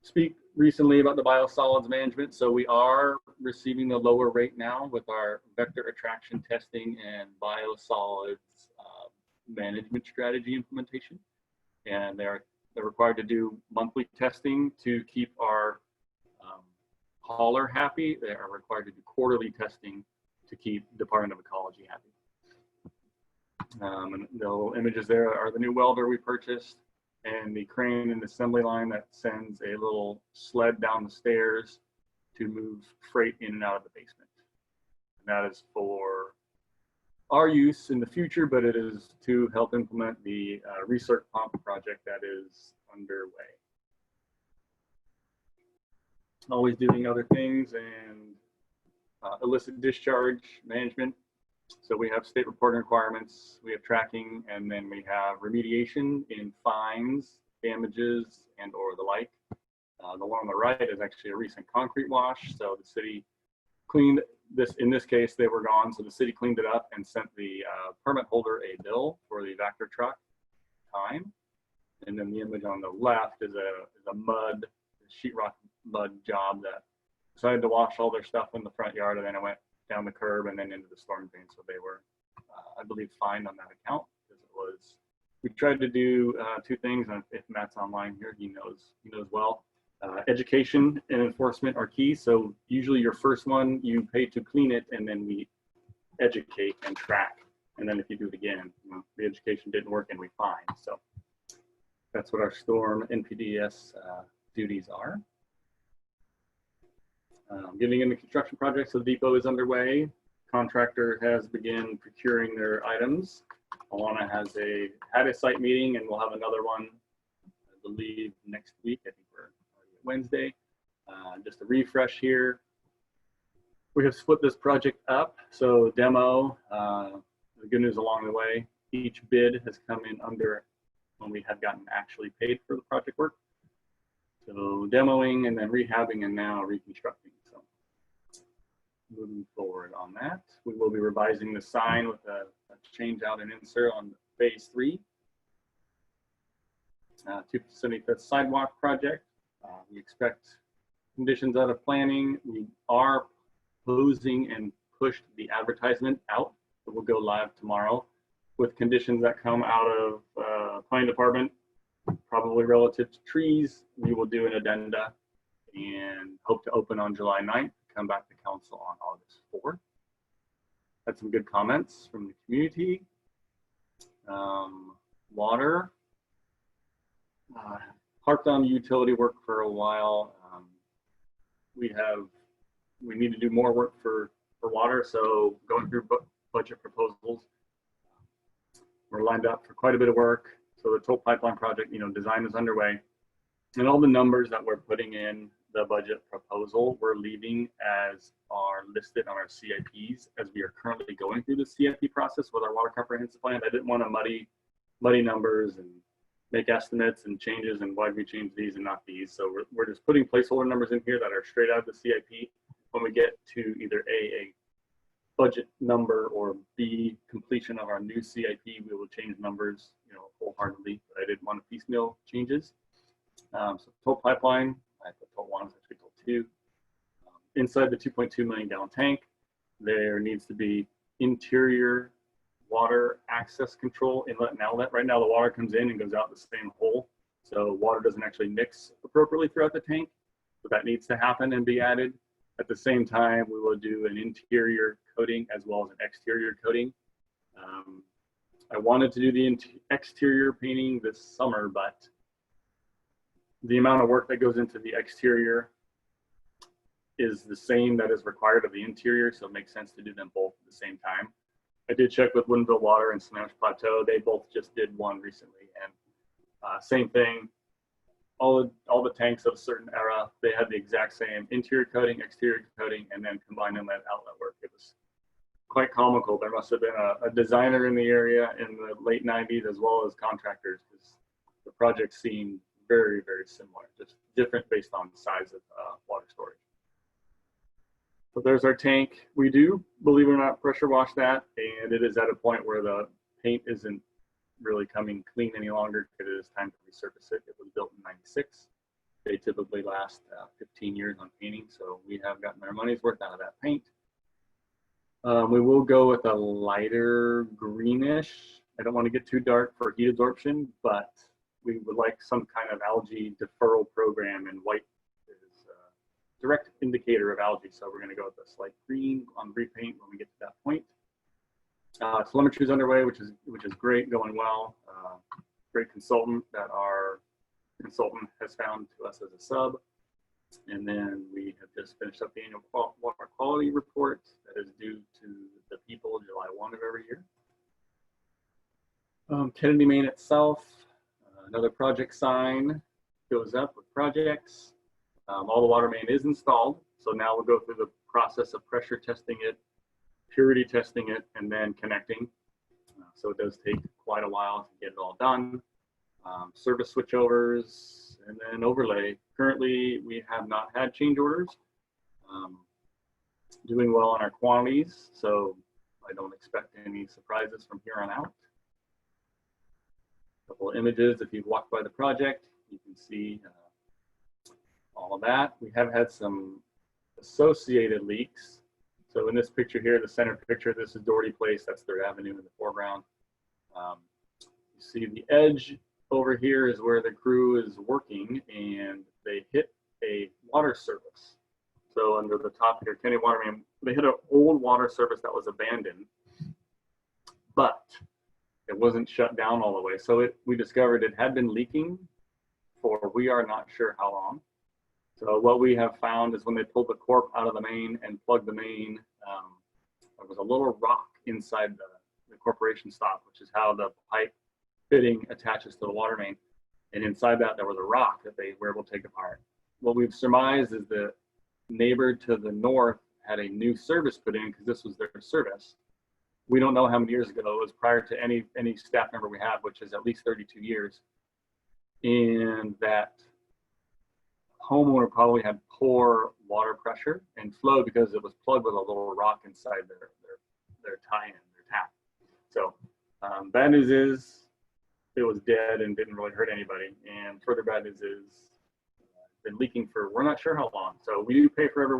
speak recently about the biosolids management. So we are receiving the lower rate now with our vector attraction testing and biosolids management strategy implementation. And they're required to do monthly testing to keep our hauler happy. They are required to do quarterly testing to keep Department of Ecology happy. And the little images there are the new welder we purchased, and the crane and assembly line that sends a little sled down the stairs to move freight in and out of the basement. And that is for our use in the future, but it is to help implement the recirc pump project that is underway. Always doing other things, and illicit discharge management. So we have state reporting requirements, we have tracking, and then we have remediation in fines, damages, and or the like. The one on the right is actually a recent concrete wash. So the city cleaned this, in this case, they were gone. So the city cleaned it up and sent the permit holder a bill for the Vector truck time. And then the image on the left is a mud, sheetrock mud job that decided to wash all their stuff in the front yard, and then it went down the curb and then into the storm drain. So they were, I believe, fined on that account, because it was, we tried to do two things, and if Matt's online here, he knows well. Education and enforcement are key. So usually your first one, you pay to clean it, and then we educate and track. And then if you do it again, the education didn't work and we fine. So that's what our storm NPDES duties are. Getting into construction projects, so the depot is underway. Contractor has begun procuring their items. Alana had a site meeting, and we'll have another one, I believe, next week. I think we're already at Wednesday. Just a refresh here. We have split this project up. So demo, the good news along the way, each bid has come in under when we had gotten actually paid for the project work. So demoing and then rehabbing and now reconstructing. So moving forward on that, we will be revising the sign with a change out and insert on phase 3. 275th sidewalk project. We expect conditions out of planning. We are closing and pushed the advertisement out. It will go live tomorrow with conditions that come out of planning department, probably relative to trees. We will do an addenda and hope to open on July 9th, come back to council on August 4th. Had some good comments from the community. Water. Harped on utility work for a while. We need to do more work for water, so going through budget proposals. We're lined up for quite a bit of work. So the toll pipeline project, design is underway, and all the numbers that we're putting in the budget proposal, we're leaving as are listed on our CIPs as we are currently going through the CIP process with our water comprehensive plan. I didn't want to muddy numbers and make estimates and changes and why did we change these and not these. So we're just putting placeholder numbers in here that are straight out of the CIP. When we get to either A budget number, or B, completion of our new CIP, we will change numbers, wholeheartedly, but I didn't want to piecemeal changes. So toll pipeline, I put toll 1, actually toll 2. Inside the 2.2 million gallon tank, there needs to be interior water access control, inlet and outlet. Right now the water comes in and goes out the same hole, so water doesn't actually mix appropriately throughout the tank. So that needs to happen and be added. At the same time, we will do an interior coating as well as an exterior coating. I wanted to do the exterior painting this summer, but the amount of work that goes into the exterior is the same that is required of the interior, so it makes sense to do them both at the same time. I did check with Woodinville Water and Sammamish Plateau. They both just did one recently, and same thing. All the tanks of a certain era, they had the exact same interior coating, exterior coating, and then combined inlet outlet work. It was quite comical. There must have been a designer in the area in the late 90s as well as contractors, because the project seemed very, very similar, just different based on the size of water storage. So there's our tank. We do, believe it or not, pressure wash that, and it is at a point where the paint isn't really coming clean any longer because it is time to resurface it. It was built in '96. They typically last 15 years on painting, so we have gotten our money's worth out of that paint. We will go with a lighter greenish. I don't want to get too dark for heat absorption, but we would like some kind of algae deferral program, and white is a direct indicator of algae, so we're going to go with a slight green on repaint when we get to that point. Telemetry is underway, which is great, going well. Great consultant that our consultant has found to us as a sub. And then we have just finished up the annual water quality report that is due to the people July 1 of every year. Kennedy Main itself, another project sign goes up with projects. All the water main is installed, so now we'll go through the process of pressure testing it, purity testing it, and then connecting. So it does take quite a while to get it all done. Service switchovers and then overlay. Currently, we have not had change orders. Doing well on our quantities, so I don't expect any surprises from here on out. A couple of images, if you've walked by the project, you can see all of that. We have had some associated leaks. So in this picture here, the center picture, this is Doherty Place. That's 3rd Avenue in the foreground. You see the edge over here is where the crew is working, and they hit a water service. So under the top here, Kennedy Water Main, they hit an old water service that was abandoned, but it wasn't shut down all the way. So we discovered it had been leaking for we are not sure how long. So what we have found is when they pulled the cork out of the main and plugged the main, there was a little rock inside the corporation stop, which is how the pipe fitting attaches to the water main. And inside that, there was a rock that they were able to take apart. What we've surmised is the neighbor to the north had a new service put in because this was their service. We don't know how many years ago. It was prior to any staff member we have, which is at least 32 years. And that homeowner probably had poor water pressure and flow because it was plugged with a little rock inside their tie-in, their tap. So bad news is it was dead and didn't really hurt anybody. And further bad news is been leaking for we're not sure how long. So we do pay for every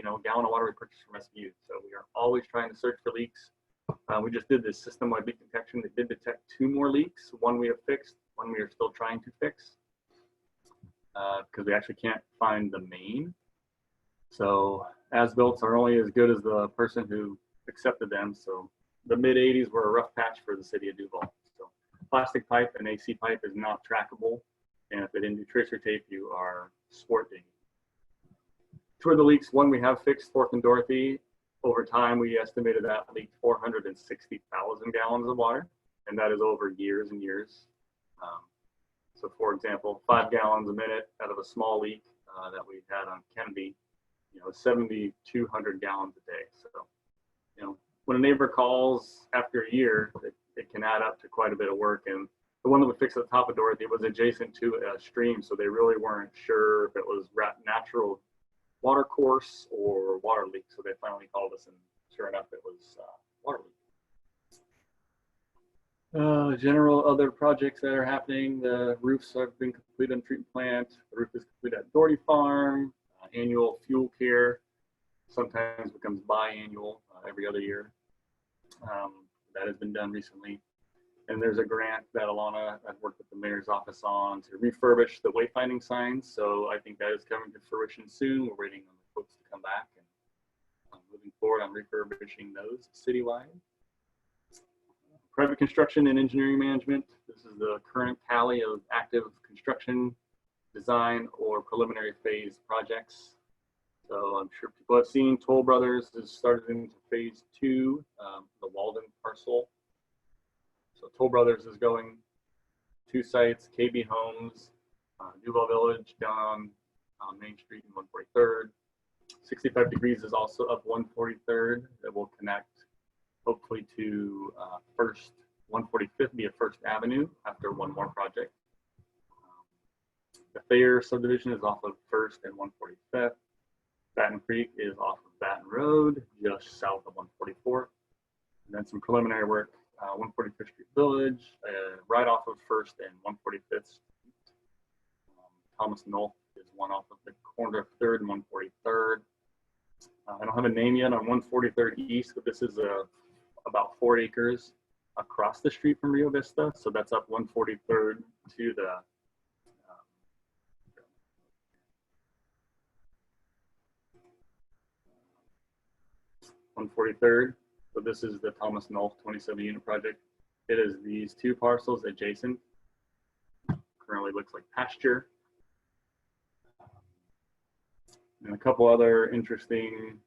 gallon of water we purchase from SBU. So we are always trying to search for leaks. We just did this system-wide leak detection that did detect 2 more leaks. One we have fixed, one we are still trying to fix because we actually can't find the main. So as-built are only as good as the person who accepted them. So the mid-'80s were a rough patch for the city of Duval. So plastic pipe and AC pipe is not trackable. And if they didn't do tracer tape, you are sporting. 2 of the leaks, one we have fixed, 4th and Dorothy. Over time, we estimated that leaked 460,000 gallons of water, and that is over years and years. So for example, 5 gallons a minute out of a small leak that we had on Kennedy, 7,200 gallons a day. So, when a neighbor calls after a year, it can add up to quite a bit of work. And the one that we fixed at the top of Dorothy was adjacent to a stream, so they really weren't sure if it was natural water course or water leak. So they finally called us, and sure enough, it was water leak. General other projects that are happening: the roofs have been completed on the treatment plant. The roof is complete at Doherty Farm. Annual fuel care sometimes becomes biannual, every other year. That has been done recently. And there's a grant that Alana, I've worked with the mayor's office on to refurbish the wayfinding signs. So I think that is coming to fruition soon. We're waiting on the folks to come back, and I'm moving forward on refurbishing those citywide. Private construction and engineering management. This is the current tally of active construction, design, or preliminary phase projects. So I'm sure people have seen Toll Brothers has started into phase 2, the Walden parcel. So Toll Brothers is going 2 sites, KB Homes, Duval Village down on Main Street and 143rd. 65 Degrees is also up 143rd. That will connect hopefully to 145th be a First Avenue after one more project. The Thayer subdivision is off of 1st and 145th. Baton Creek is off of Baton Road, just south of 144th. And then some preliminary work, 145th Street Village, right off of 1st and 145th Street. Thomas Knoll is one off of the corner of 3rd and 143rd. I don't have a name yet on 143rd East, but this is about 4 acres across the street from Rio Vista. So that's up 143rd to the 143rd. So this is the Thomas Knoll 27 unit project. It is these 2 parcels adjacent. Currently looks like pasture. And a couple other interesting,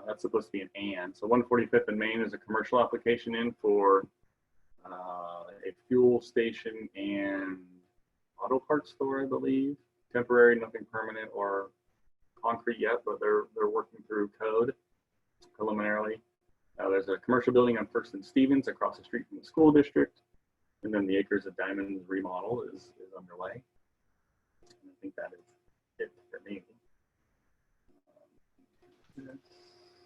that's supposed to be an and. So 145th and Main is a commercial application in for a fuel station and auto parts store, I believe. Temporary, nothing permanent or concrete yet, but they're working through code preliminarily. There's a commercial building on 1st and Stevens across the street from the school district. And then the Acres of Diamonds remodel is underway. And I think that is it for me.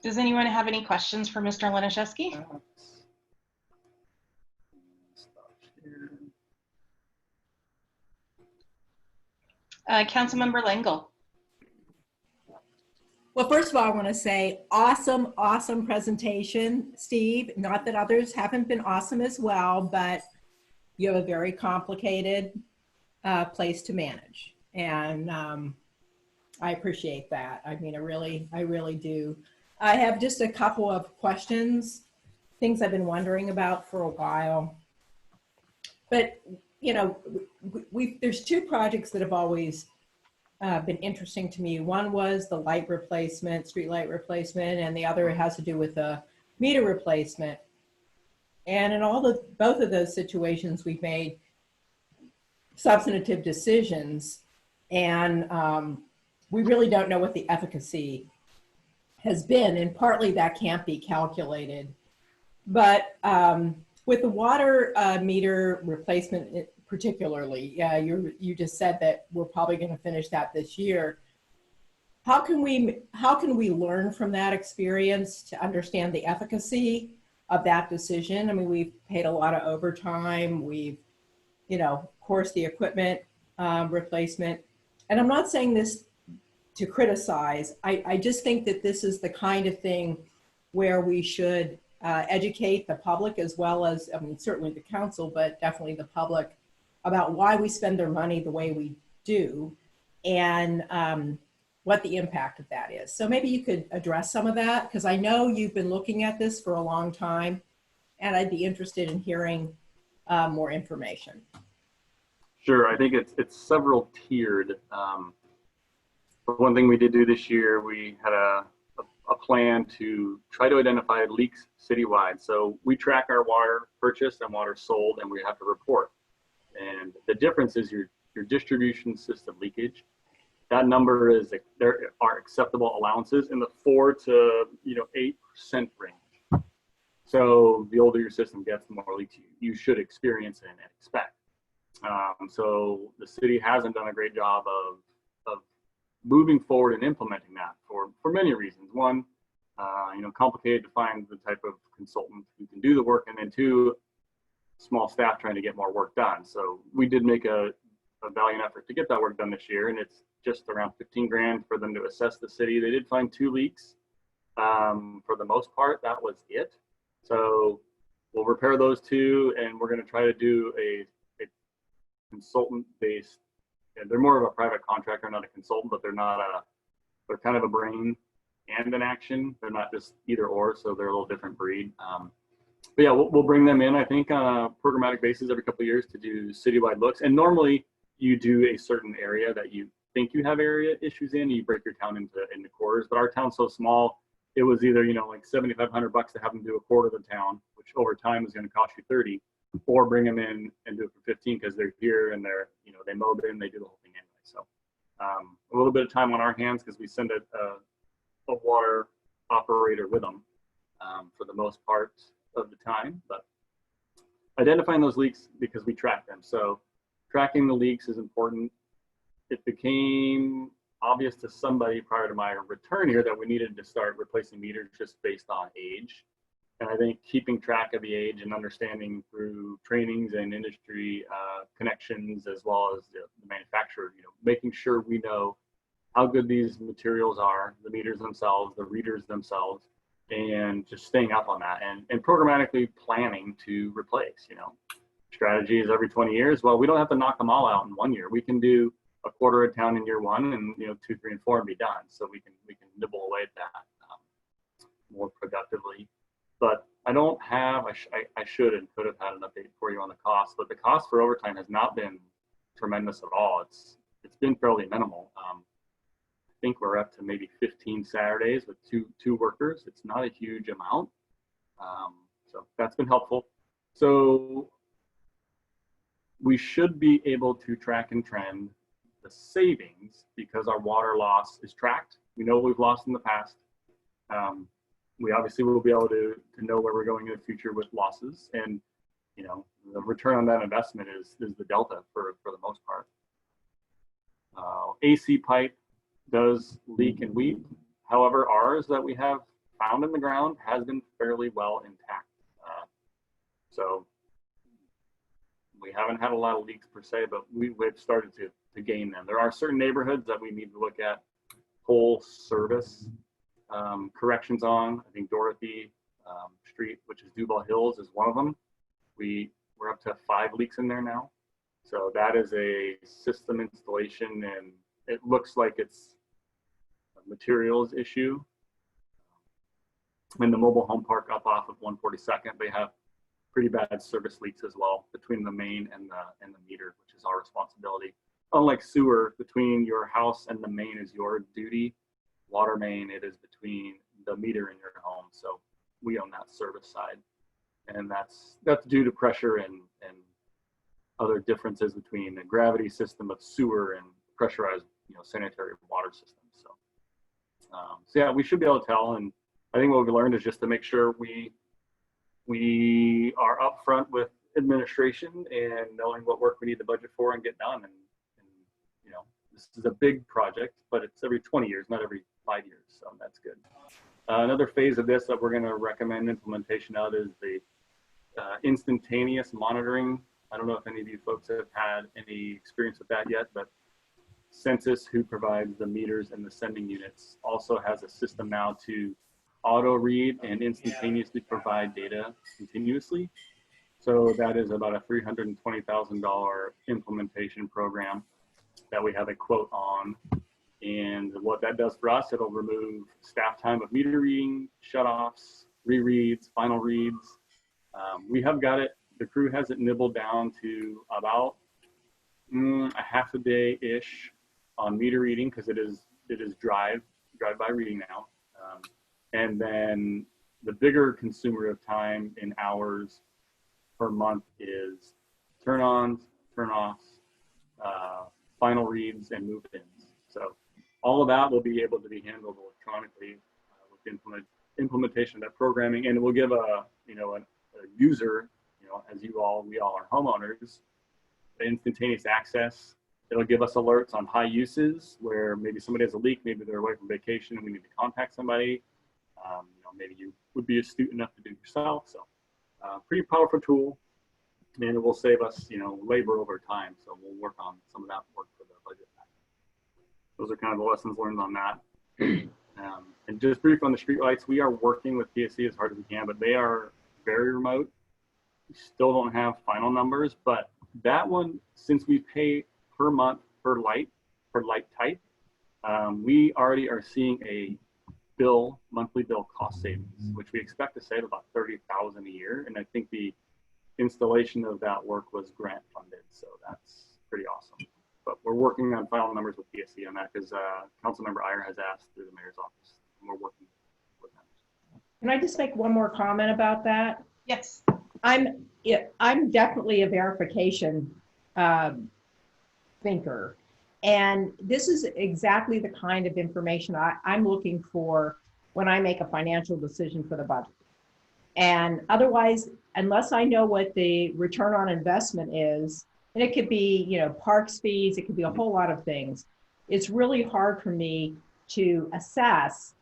Does anyone have any questions for Mr. Laniszewski? Councilmember Langle. Well, first of all, I want to say awesome, awesome presentation, Steve. Not that others haven't been awesome as well, but you have a very complicated place to manage. And I appreciate that. I mean, I really do. I have just a couple of questions, things I've been wondering about for a while. But, you know, there's 2 projects that have always been interesting to me. One was the light replacement, street light replacement, and the other has to do with the meter replacement. And in both of those situations, we've made substantive decisions, and we really don't know what the efficacy has been, and partly that can't be calculated. But with the water meter replacement particularly, you just said that we're probably going to finish that this year. How can we learn from that experience to understand the efficacy of that decision? I mean, we've paid a lot of overtime. We've, of course, the equipment replacement. And I'm not saying this to criticize. I just think that this is the kind of thing where we should educate the public as well as, I mean, certainly the council, but definitely the public about why we spend their money the way we do and what the impact of that is. So maybe you could address some of that, because I know you've been looking at this for a long time, and I'd be interested in hearing more information. Sure, I think it's several tiered. One thing we did do this year, we had a plan to try to identify leaks citywide. So we track our water purchased and water sold, and we have to report. And the difference is your distribution system leakage. That number is, there are acceptable allowances in the 4 to 8% range. So the older your system gets, the more leaks you should experience and expect. So the city hasn't done a great job of moving forward and implementing that for many reasons. One, complicated to find the type of consultant who can do the work, and then 2, small staff trying to get more work done. So we did make a valiant effort to get that work done this year, and it's just around 15 grand for them to assess the city. They did find 2 leaks. For the most part, that was it. So we'll repair those 2, and we're going to try to do a consultant-based. And they're more of a private contractor, not a consultant, but they're they're kind of a brain and an action. They're not just either or, so they're a little different breed. But yeah, we'll bring them in, I think, on a programmatic basis every couple of years to do citywide looks. And normally you do a certain area that you think you have area issues in, you break your town into quarters. But our town's so small, it was either, like $7,500 to have them do a quarter of the town, which over time is going to cost you 30, or bring them in and do it for 15 because they're here and they're, they mow in, they do the whole thing anyway. So a little bit of time on our hands because we send a water operator with them for the most part of the time, but identifying those leaks because we track them. So tracking the leaks is important. It became obvious to somebody prior to my return here that we needed to start replacing meters just based on age. And I think keeping track of the age and understanding through trainings and industry connections, as well as the manufacturer, making sure we know how good these materials are, the meters themselves, the readers themselves, and just staying up on that and programmatically planning to replace. Strategy is every 20 years. Well, we don't have to knock them all out in 1 year. We can do a quarter of town in year 1 and 2, 3, and 4 and be done. So we can nibble away at that more productively. But I don't have, I should and could have had an update for you on the cost, but the cost for overtime has not been tremendous at all. It's been fairly minimal. I think we're up to maybe 15 Saturdays with two workers. It's not a huge amount. So that's been helpful. So we should be able to track and trend the savings because our water loss is tracked. We know what we've lost in the past. We obviously will be able to know where we're going in the future with losses, and the return on that investment is the delta for the most part. AC pipe does leak and weep. However, ours that we have found in the ground has been fairly well intact. So we haven't had a lot of leaks per se, but we've started to gain them. There are certain neighborhoods that we need to look at whole service corrections on. I think Dorothy Street, which is Duval Hills, is one of them. We're up to 5 leaks in there now. So that is a system installation, and it looks like it's a materials issue. In the mobile home park up off of 142nd, they have pretty bad service leaks as well between the main and the meter, which is our responsibility. Unlike sewer, between your house and the main is your duty. Water main, it is between the meter in your home. So we own that service side, and that's due to pressure and other differences between the gravity system of sewer and pressurized sanitary water systems. So So yeah, we should be able to tell. And I think what we've learned is just to make sure we are upfront with administration and knowing what work we need to budget for and get done. And you know, this is a big project, but it's every 20 years, not every 5 years. So that's good. Another phase of this that we're going to recommend implementation of is the instantaneous monitoring. I don't know if any of you folks have had any experience with that yet, but Census, who provides the meters and the sending units, also has a system now to auto read and instantaneously provide data continuously. So that is about a $320,000 implementation program that we have a quote on. And what that does for us, it'll remove staff time of meter reading, shutoffs, rereads, final reads. We have got it, the crew has it nibbled down to about a half a day-ish on meter reading, because it is drive-by reading now. And then the bigger consumer of time in hours per month is turn-ons, turn-offs, final reads, and move-ins. So all of that will be able to be handled electronically with the implementation of that programming, and it will give a user, as we all are homeowners, instantaneous access. It'll give us alerts on high uses where maybe somebody has a leak, maybe they're away from vacation and we need to contact somebody. Maybe you would be astute enough to do it yourself. So pretty powerful tool, and it will save us, labor over time. So we'll work on some of that work for the budget. Those are kind of the lessons learned on that. And just brief on the streetlights, we are working with PSC as hard as we can, but they are very remote. We still don't have final numbers, but that one, since we pay per month per light type, we already are seeing a monthly bill cost savings, which we expect to save about $30,000 a year. And I think the installation of that work was grant funded, so that's pretty awesome. But we're working on final numbers with PSC on that, because Councilmember Iyer has asked through the mayor's office, and we're working with them. Can I just make one more comment about that? Yes. I'm definitely a verification thinker. And this is exactly the kind of information I'm looking for when I make a financial decision for the budget. And otherwise, unless I know what the return on investment is, and it could be, parks fees, it could be a whole lot of things, it's really hard for me to assess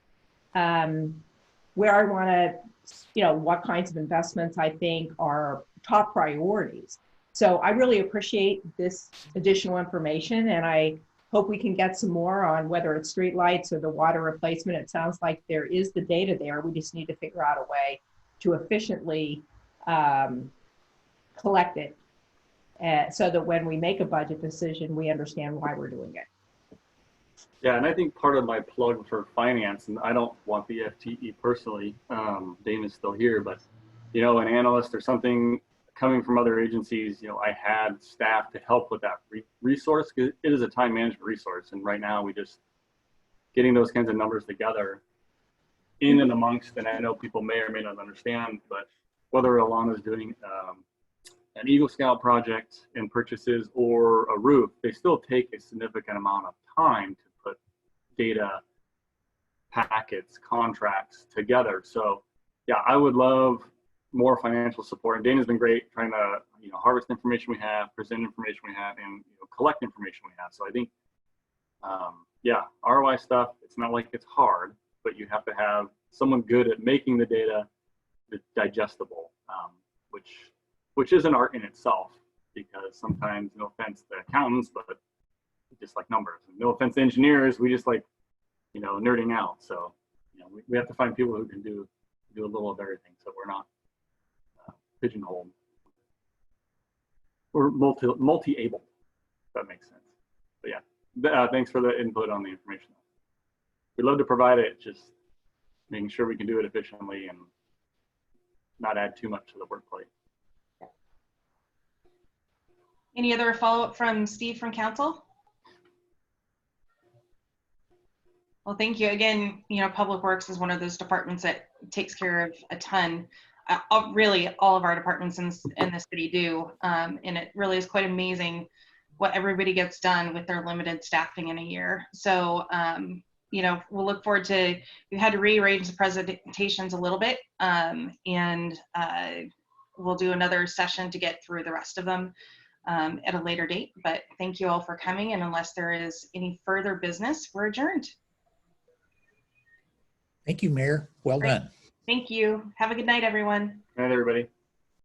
where I want to, what kinds of investments I think are top priorities. So I really appreciate this additional information, and I hope we can get some more on whether it's streetlights or the water replacement. It sounds like there is the data there. We just need to figure out a way to efficiently collect it so that when we make a budget decision, we understand why we're doing it. Yeah, and I think part of my plug for finance, and I don't want the FTE personally, Dana's still here, but an analyst or something coming from other agencies, I had staff to help with that resource. It is a time management resource, and right now we just getting those kinds of numbers together in and amongst, and I know people may or may not understand, but whether Alana's doing an Eagle Scout project and purchases or a roof, they still take a significant amount of time to put data, packets, contracts together. So yeah, I would love more financial support. And Dana's been great trying to, harvest information we have, present information we have, and collect information we have. So I think, ROI stuff, it's not like it's hard, but you have to have someone good at making the data digestible, which is an art in itself, because sometimes, no offense to accountants, but just like numbers, and no offense to engineers, we just like, nerding out. So, we have to find people who can do a little of everything, so we're not pigeonholed. We're multi-able, if that makes sense. But yeah, thanks for the input on the information. We'd love to provide it, just making sure we can do it efficiently and not add too much to the workload. Any other follow-up from Steve from council? Well, thank you. Again, Public Works is one of those departments that takes care of a ton. Really, all of our departments in the city do. And it really is quite amazing what everybody gets done with their limited staffing in a year. So, you know, we'll look forward to, we had to rearrange the presentations a little bit, and we'll do another session to get through the rest of them at a later date. But thank you all for coming, and unless there is any further business, we're adjourned. Thank you, Mayor. Well Great. done. Thank you. Have a good night, everyone. Good night, everybody.